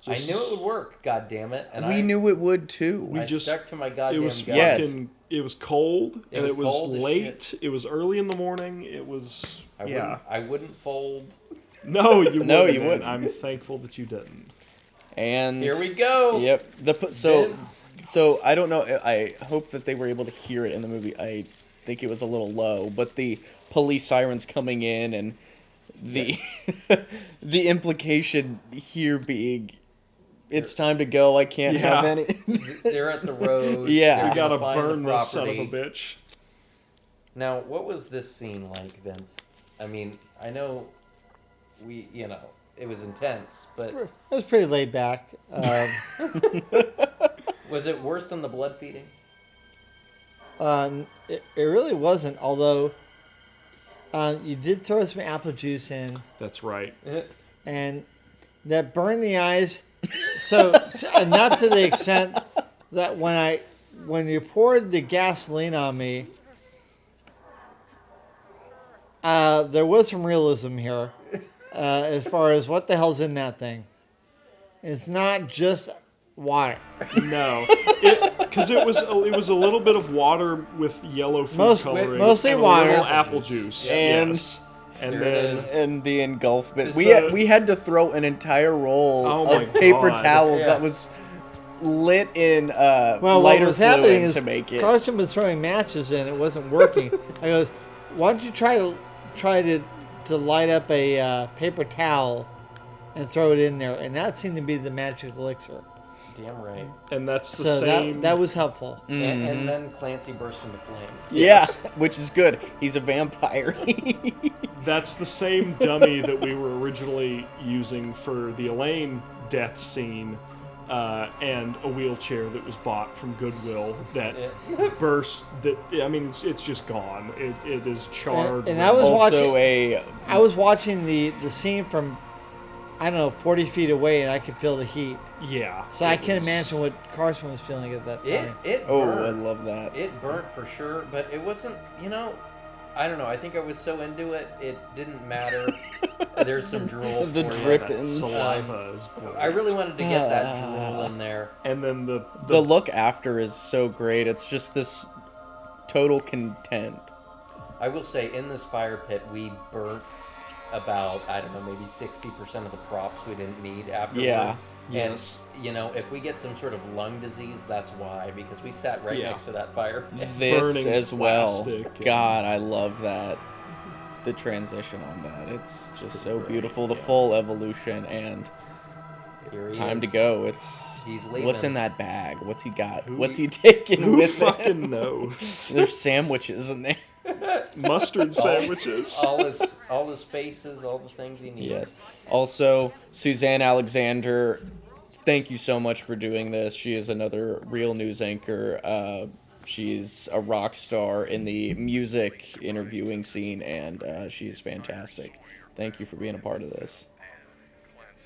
I knew it would work. God damn it! And we knew it would too. We I just stuck to my goddamn it was guns. Yes. fucking. It was cold It and was it was cold as late. shit. It was early in the morning. It was I wouldn't fold. No, you No, wouldn't. you wouldn't. I'm thankful that you didn't. And Here we go. Yep. Vince. So I don't know. I hope that they were able to hear it in the movie. I think it was a little low, but the police sirens coming in and the the implication here being it's time to go. I can't have Yeah. any. They're at the road. Yeah. They're We gotta gonna find burn the this son of a property. bitch. Now, what was this scene like, Vince? I mean, I know it was intense, but It was pretty laid back. was it worse than the blood feeding? It really wasn't, although you did throw some apple juice in, That's right. and that burned the eyes. So, not to the extent that when you poured the gasoline on me, there was some realism here as far as what the hell's in that thing. It's not just water. No, because it was a little bit of water with yellow food coloring, mostly and water. a little apple juice, And- yes. And There it then is. And the engulfment. It's We had to throw an entire roll Oh my of paper God. towels Yeah. that was lit in Well, what lighter was fluid happening is to make it. Carson was throwing matches in; it wasn't working. I goes, "Why don't you try to light up a paper towel and throw it in there?" And that seemed to be the magic elixir. Damn right. and that's the So same. that was helpful. And then Clancy burst into flames. Yeah, which is good. He's a vampire. That's the same dummy that we were originally using for the Elaine death scene, and a wheelchair that was bought from Goodwill that burst. That I mean, it's just gone. It is charred. And I was also watching. I was watching the scene from, I don't know, 40 feet away, and I could feel the heat. yeah. So I it can was- imagine what Carson was feeling at that time. It Oh, burnt. I love that. It burnt for sure, but it wasn't, I don't know. I think I was so into it, it didn't matter. There's some drool. The for you. drippings. Saliva is great. I really wanted to get that drool in there. And then The look after is so great. It's just this total content. I will say, in this fire pit, we burnt about, I don't know, maybe 60% of the props we didn't need afterwards. Yeah. Yes. And, if we get some sort of lung disease, that's why, because we sat right Yeah. next to that fire pit. This Burning as well. plastic and- God, I love that. The transition on that. It's just so great, beautiful. The yeah. full evolution and Here he time to is. go. It's He's leaving. what's in that bag? What's he got? Who- What's he taking Who with fucking him? knows? There's sandwiches in there. Mustard sandwiches. all his faces, all the things he needs. Yes. Also, Suzanne Alexander, thank you so much for doing this. She is another real news anchor. She's a rock star in the music interviewing scene, and she's fantastic. Thank you for being a part of this.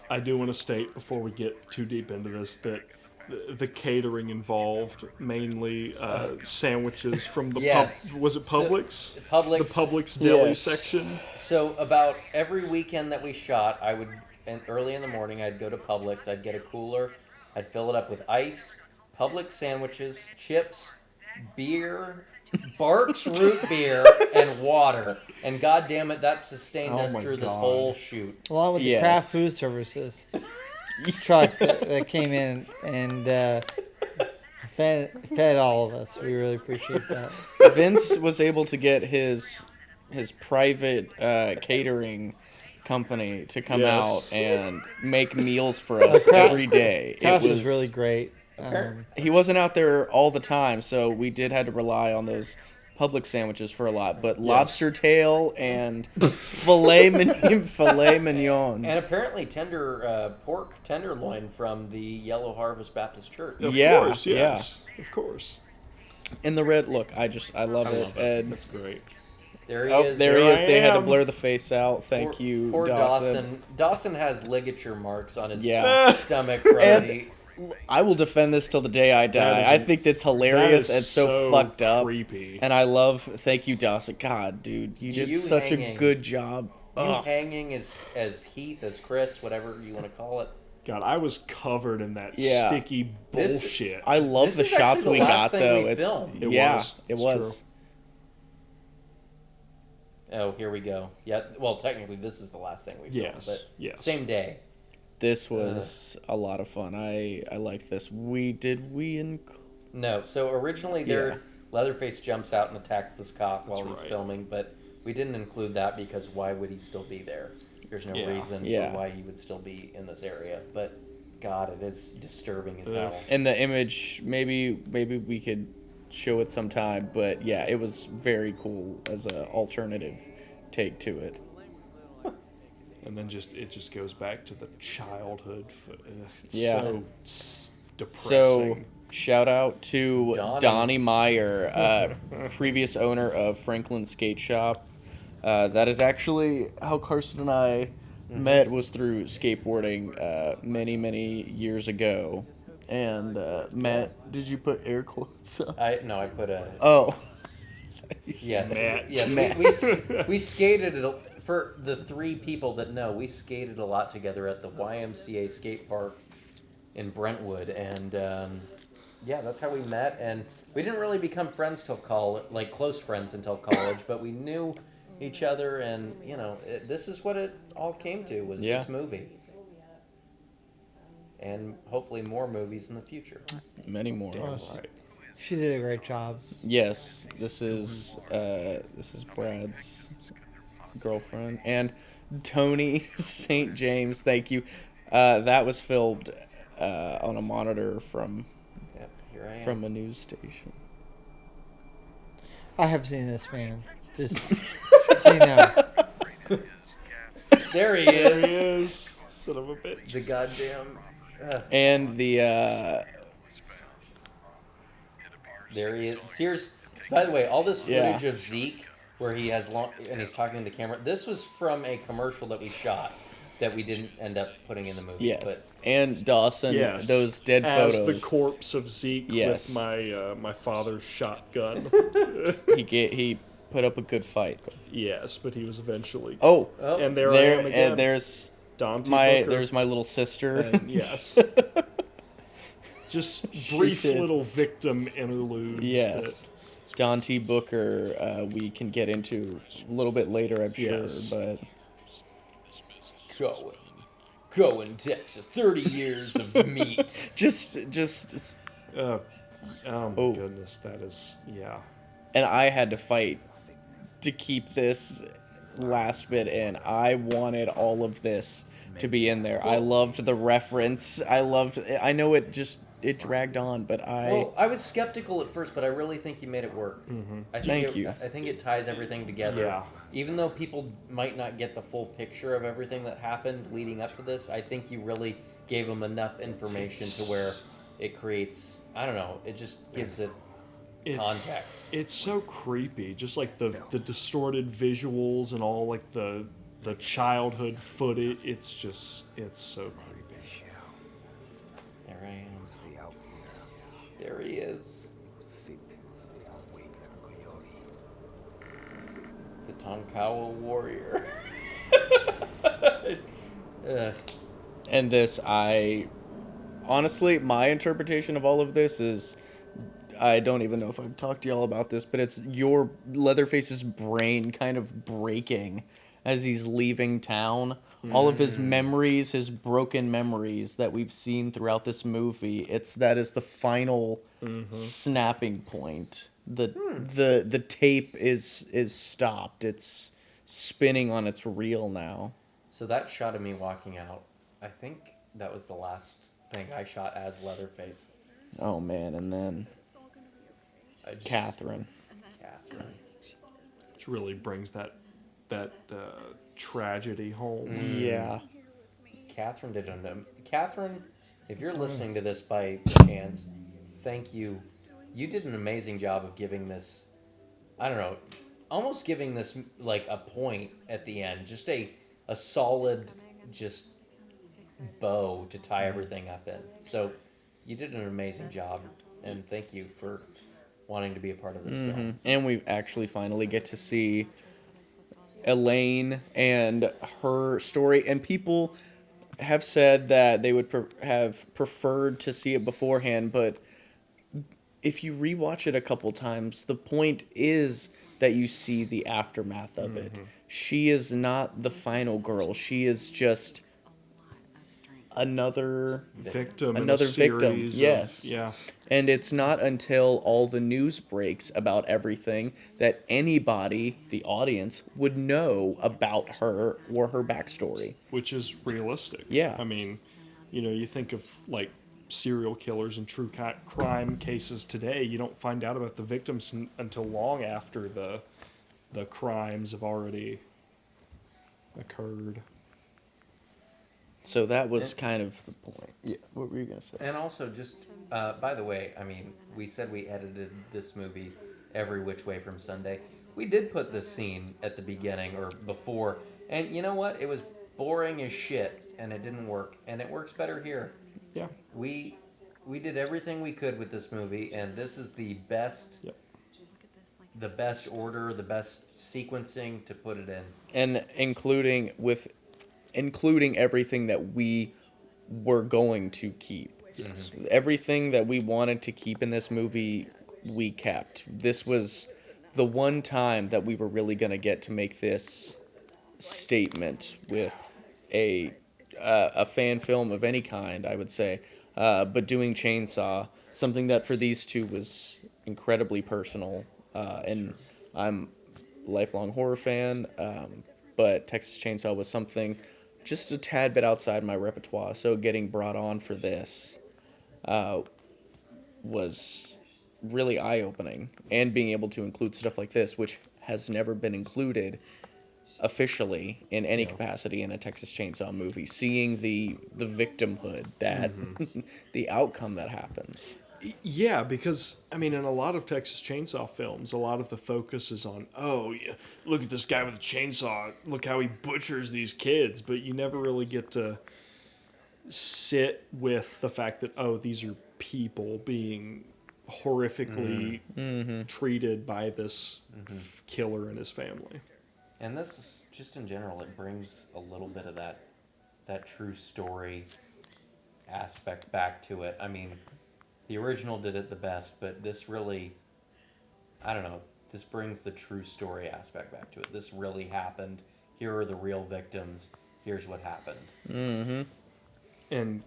I do want to state before we get too deep into this that the catering involved mainly sandwiches from the Yes. was it Publix? Publix. The Publix deli Yes. section. So about every weekend that we shot, and early in the morning, I'd go to Publix. I'd get a cooler. I'd fill it up with ice, Publix sandwiches, chips, beer, Barks root beer, and water. And God damn it, that sustained Oh us my through this God. whole shoot. Along with the Yes. craft food services truck that came in and fed all of us. We really appreciate that. Vince was able to get his private catering company to come Yes. out and make meals for us Craft- every day. Craft was really great. He wasn't out there all the time, so we did have to rely on those Publix sandwiches for a lot. But lobster tail and filet mignon. And apparently tender pork tenderloin from the Yellow Harvest Baptist Church. Of Yeah, course, yes. Of course. In the red look, I love I it. love it. And That's great. There he oh, is. there he Here is. I They had to am. blur the face out. Thank Poor- you, poor Dawson. Dawson has ligature marks on his Yeah. stomach from And- the- I will defend this till the day I die. is I a- think that's That hilarious is and so fucked up. creepy. And I love. Thank you, Dawson. God, dude, you did You such hanging. a good job. You Ugh. hanging as Heath, as Chris, whatever you want to call it. God, I was covered in that Yeah. sticky bullshit. I love This the is actually shots the we last got thing though. we It's filmed. It yeah, was. it It's was. Oh, here we go. Yeah, well, technically, this is the last thing we filmed, Yes, but yes. same day. This was a lot of fun. I liked this. We No, so originally Yeah. Leatherface jumps out and attacks this cop while That's he's right. filming, but we didn't include that because why would he still be there? There's no Yeah. reason Yeah. for why he would still be in this area. But God, it is disturbing as Ugh. hell. in the image maybe we could show it sometime, but yeah, it was very cool as a alternative take to it. And then it just goes back to the childhood. It's Yeah. so So depressing. shout out to Donnie. Donnie Meyer, previous owner of Franklin Skate Shop. That is actually how Carson and I met, was through skateboarding many years ago. And Matt, did you put air quotes up? I put a Oh. yes, Matt. yes. Matt. We skated for the 3 people that know. We skated a lot together at the YMCA skate park in Brentwood, and yeah, that's how we met. And we didn't really become friends till college, like close friends until college, but we knew each other, and this is what it all came to, was Yeah. this movie, and hopefully more movies in the future. Many more. Damn right. She did a great job. Yes, this is Brad's girlfriend, and Tony St. James. Thank you. That was filmed on a monitor from Yep, here I am. from a news station. I have seen this man. Just so you know. There he There is. he is. Son of a bitch. The goddamn. And the There he is. Here's, by the way, all this Yeah. footage of Zeke where he has and he's talking to the camera. This was from a commercial that we shot that we didn't end up putting in the movie. yes, But and Dawson. Yes. Those dead As photos. the corpse of Zeke Yes. with my father's shotgun. he put up a good fight. Yes, but he was eventually. Oh, Oh, And there I am again. and there's Dante Booker. there's my little sister. And yes. Just She brief did. little victim interludes. Yes. Dante Booker, we can get into a little bit later, I'm sure, Yes. but going Texas, 30 years of meat. just Oh my Oh. goodness, that is yeah. and I had to fight to keep this last bit in. I wanted all of this to be in there. I loved the reference. I know it dragged on, but Well, I was skeptical at first, but I really think you made it work. I think Thank you. I think it ties everything together. Yeah. Even though people might not get the full picture of everything that happened leading up to this, I think you really gave them enough information to where it creates, I don't know, it just gives it context. It's so creepy, just like the distorted visuals and all like the childhood footage. It's so creepy. There I am. There he is. The Tonkawa warrior. Ugh. and this honestly, my interpretation of all of this is, I don't even know if I've talked to y'all about this, but it's your Leatherface's brain kind of breaking as he's leaving town. All of his memories, his broken memories that we've seen throughout this movie, that is the final snapping point. The tape is stopped. It's spinning on its reel now. So that shot of me walking out, I think that was the last thing I shot as Leatherface. Oh man, and then I just, Catherine. Which really brings that tragedy home. Yeah. Catherine did Catherine, if you're listening to this by chance, thank you. You did an amazing job of giving this, I don't know, almost giving this like a point at the end, just a solid just bow to tie everything up in. So you did an amazing job, and thank you for wanting to be a part of this film. And we actually finally get to see Elaine and her story, and people have said that they would have preferred to see it beforehand, but if you rewatch it a couple times, the point is that you see the aftermath of it. She is not the final girl. She is just another Victim in a another victim. series of- Yes. yeah. And it's not until all the news breaks about everything that anybody, the audience, would know about her or her backstory. Which is realistic. Yeah. I mean, you think of like serial killers and true crime cases today. You don't find out about the victims until long after the crimes have already occurred. So that was kind of the point. Yeah. What were you gonna say? And also, just by the way, I mean, we said we edited this movie every which way from Sunday. We did put this scene at the beginning or before, and you know what? It was boring as shit, and it didn't work. And it works better here. Yeah. We did everything we could with this movie, and this is the best. Yep. The best order, the best sequencing to put it in. And including everything that we were going to keep. Yes. Everything that we wanted to keep in this movie, we kept. This was the one time that we were really going to get to make this statement with a fan film of any kind, I would say. But doing Chainsaw, something that for these two was incredibly personal. And I'm a lifelong horror fan, but Texas Chainsaw was something just a tad bit outside my repertoire. So getting brought on for this was really eye-opening. And being able to include stuff like this, which has never been included officially in any capacity in a Texas Chainsaw movie. Seeing the victimhood, that the outcome that happens. Yeah, because, I mean, in a lot of Texas Chainsaw films, a lot of the focus is on, oh, yeah, look at this guy with a chainsaw. Look how he butchers these kids. But you never really get to sit with the fact that, oh, these are people being horrifically treated by this killer and his family. And this is just in general, it brings a little bit of that true story aspect back to it. I mean, the original did it the best, but this really, I don't know, this brings the true story aspect back to it. This really happened. Here are the real victims. Here's what happened. Mm-hmm. And,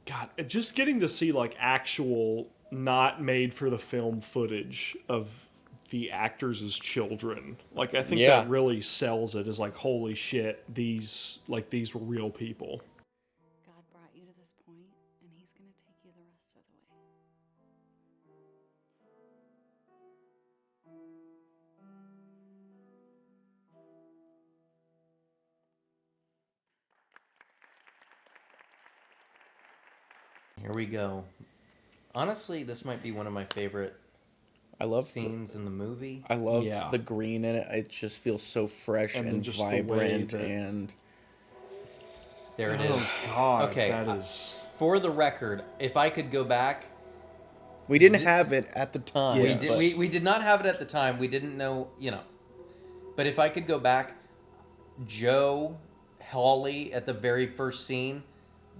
God, just getting to see, like, actual not made for the film footage of the actors as children. Like, I think that really sells it as, like, holy shit, these were real people. God brought you to this point, and he's going to take you the rest of the way. Here we go. Honestly, this might be one of my favorite I love scenes in the movie. I love the green in it. It just feels so fresh and just the vibrant, way that- and There it is. Oh, God, Okay, that is... For the record, if I could go back, we didn't have it at the time. we did not have it at the time. We didn't know, But if I could go back, Joe Hawley at the very first scene,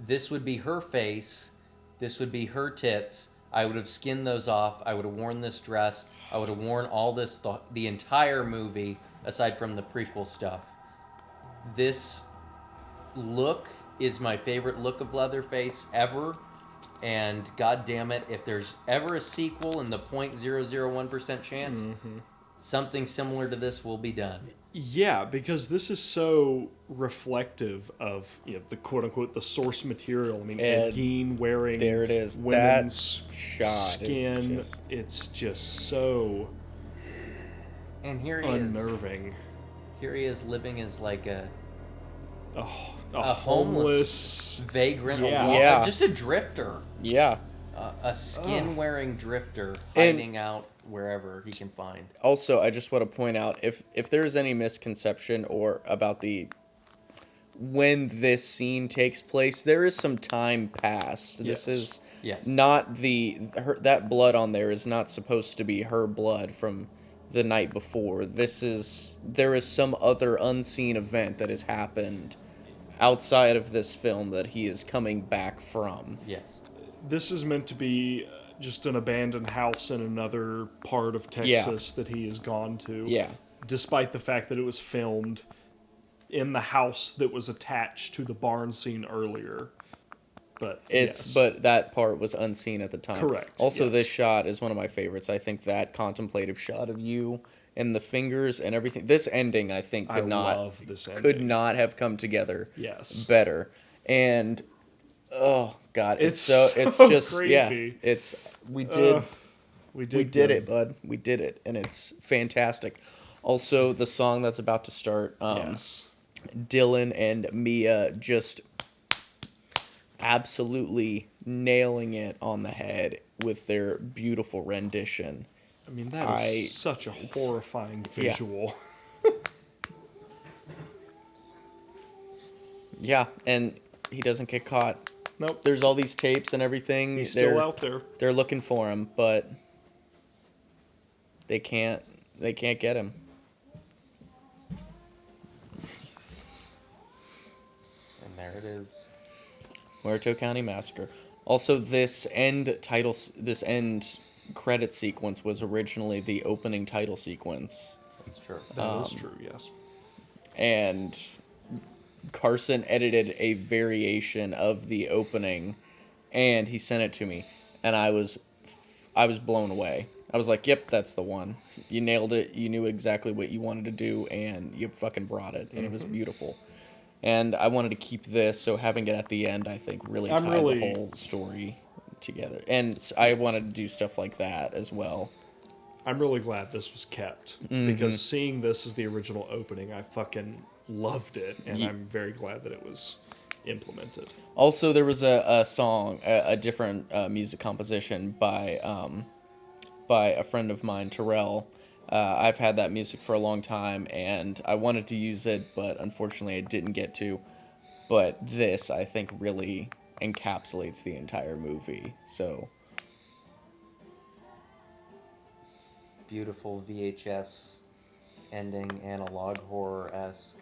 this would be her face, this would be her tits. I would have skinned those off. I would have worn this dress. I would have worn all this, the entire movie, aside from the prequel stuff. This look is my favorite look of Leatherface ever. And god damn it, if there's ever a sequel in the 0.001% chance, something similar to this will be done. Yeah, because this is so reflective of the quote-unquote the source material. I mean, Ed Gein wearing there it is. women's That shot skin. is just... It's just so And here he unnerving. is. Here he is living as like a homeless vagrant, just a drifter. Yeah. A skin-wearing drifter hiding out wherever he can find. Also, I just want to point out, if there's any misconception or about when this scene takes place, there is some time passed. This is not that blood on there is not supposed to be her blood from the night before. There is some other unseen event that has happened outside of this film that he is coming back from. Yes. This is meant to be just an abandoned house in another part of Texas that he has gone to. Yeah. Despite the fact that it was filmed in the house that was attached to the barn scene earlier. But that part was unseen at the time. Correct, Also, yes. this shot is one of my favorites. I think that contemplative shot of you and the fingers and everything. This ending, I think, I love this ending. could not have come together Yes. better. And oh god, it's so just creepy. we did We did good. it, bud. We did it, and it's fantastic. Also, the song that's about to start, Yes. Dylan and Mia just absolutely nailing it on the head with their beautiful rendition. I mean, that is such a horrifying visual. Yeah, and he doesn't get caught. Nope. There's all these tapes and everything. He's still out there. They're looking for him, but they can't get him. And there it is. Muerto County Massacre. Also, this end credit sequence was originally the opening title sequence, That's true. That is true, yes. and Carson edited a variation of the opening, and he sent it to me, and I was blown away. I was like, "Yep, that's the one. You nailed it. You knew exactly what you wanted to do, and you fucking brought it, and it was beautiful." And I wanted to keep this, so having it at the end, I think, really tied the whole story together. And I wanted to do stuff like that as well. I'm really glad this was kept because seeing this as the original opening, I fucking loved it, and I'm very glad that it was implemented. Also, there was a song, a different music composition by a friend of mine, Harrell. I've had that music for a long time, and I wanted to use it, but unfortunately I didn't get to. But this, I think, really encapsulates the entire movie. So, Beautiful VHS ending, analog horror-esque.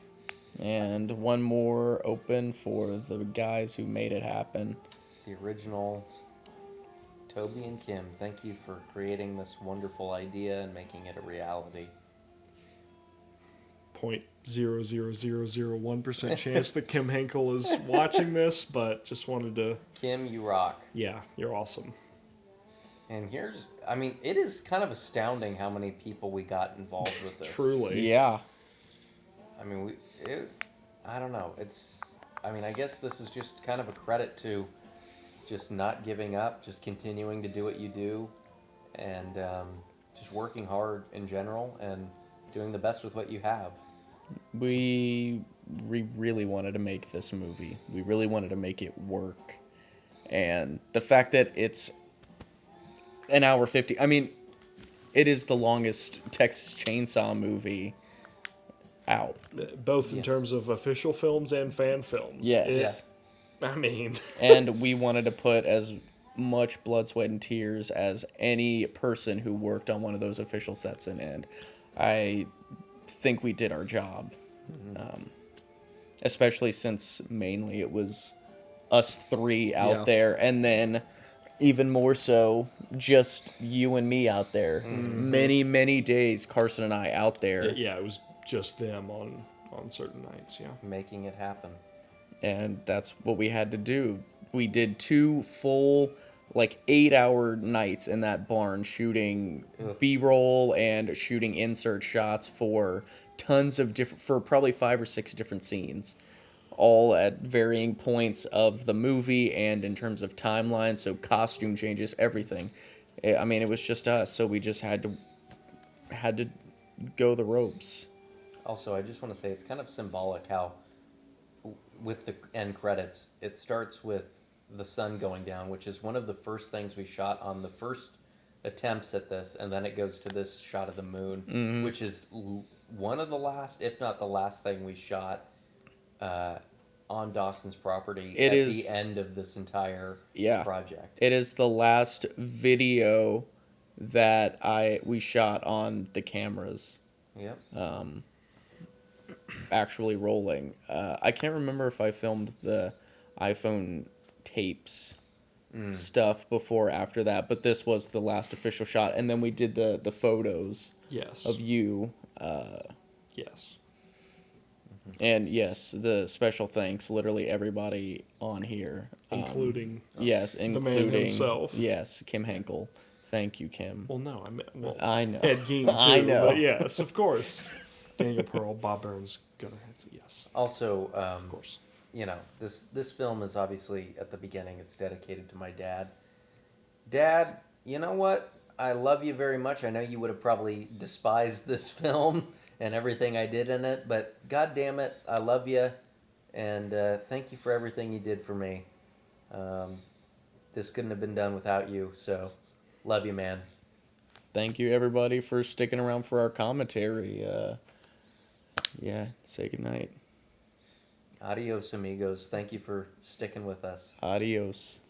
and one more open for the guys who made it happen. The originals. Toby and Kim, thank you for creating this wonderful idea and making it a reality. 0.00001% chance that Kim Henkel is watching this, but just wanted to... Kim, you rock. Yeah, you're awesome. And it is kind of astounding how many people we got involved with this. Truly. Yeah. I mean, I don't know. I guess this is just kind of a credit to just not giving up, just continuing to do what you do, and just working hard in general and doing the best with what you have. We really wanted to make this movie. We really wanted to make it work. And the fact that it's an hour 50, I mean, it is the longest Texas Chainsaw movie out. Both in terms of official films and fan films. Yes. I mean... And we wanted to put as much blood, sweat, and tears as any person who worked on one of those official sets in. And I think we did our job. Especially since mainly it was us three out there. And then even more so, just you and me out there. Many, many days, Carson and I out there. Yeah, it was just them on certain nights, yeah. Making it happen. And that's what we had to do. We did 2 full, 8-hour nights in that barn shooting B-roll and shooting insert shots for tons of for probably 5 or 6 different scenes, all at varying points of the movie and in terms of timeline, so costume changes, everything. I mean, it was just us, so we just had to go the ropes. Also, I just want to say it's kind of symbolic how with the end credits, it starts with the sun going down, which is one of the first things we shot on the first attempts at this, and then it goes to this shot of the moon, which is one of the last, if not the last thing we shot on Dawson's property the end of this entire project. It is the last video that we shot on the cameras. Yep. actually rolling. I can't remember if I filmed the iPhone tapes stuff before or after that, but this was the last official shot, and then we did the photos Yes. of you. Yes. And yes, the special thanks, literally everybody on here. Including Yes, man including himself. Yes, Kim Henkel. Thank you, Kim. Well, no, well, I know. Ed Gein too. I know. But yes, of course. Daniel Pearl, Bob Burns, Gunnar Hansen. Yes, Also, of course. you know, this film is obviously at the beginning. It's dedicated to my dad. Dad, you know what? I love you very much. I know you would have probably despised this film and everything I did in it, but God damn it, I love you, and thank you for everything you did for me. This couldn't have been done without you. So, love you, man. Thank you, everybody, for sticking around for our commentary. Yeah, say goodnight. Adios, amigos. Thank you for sticking with us. Adios.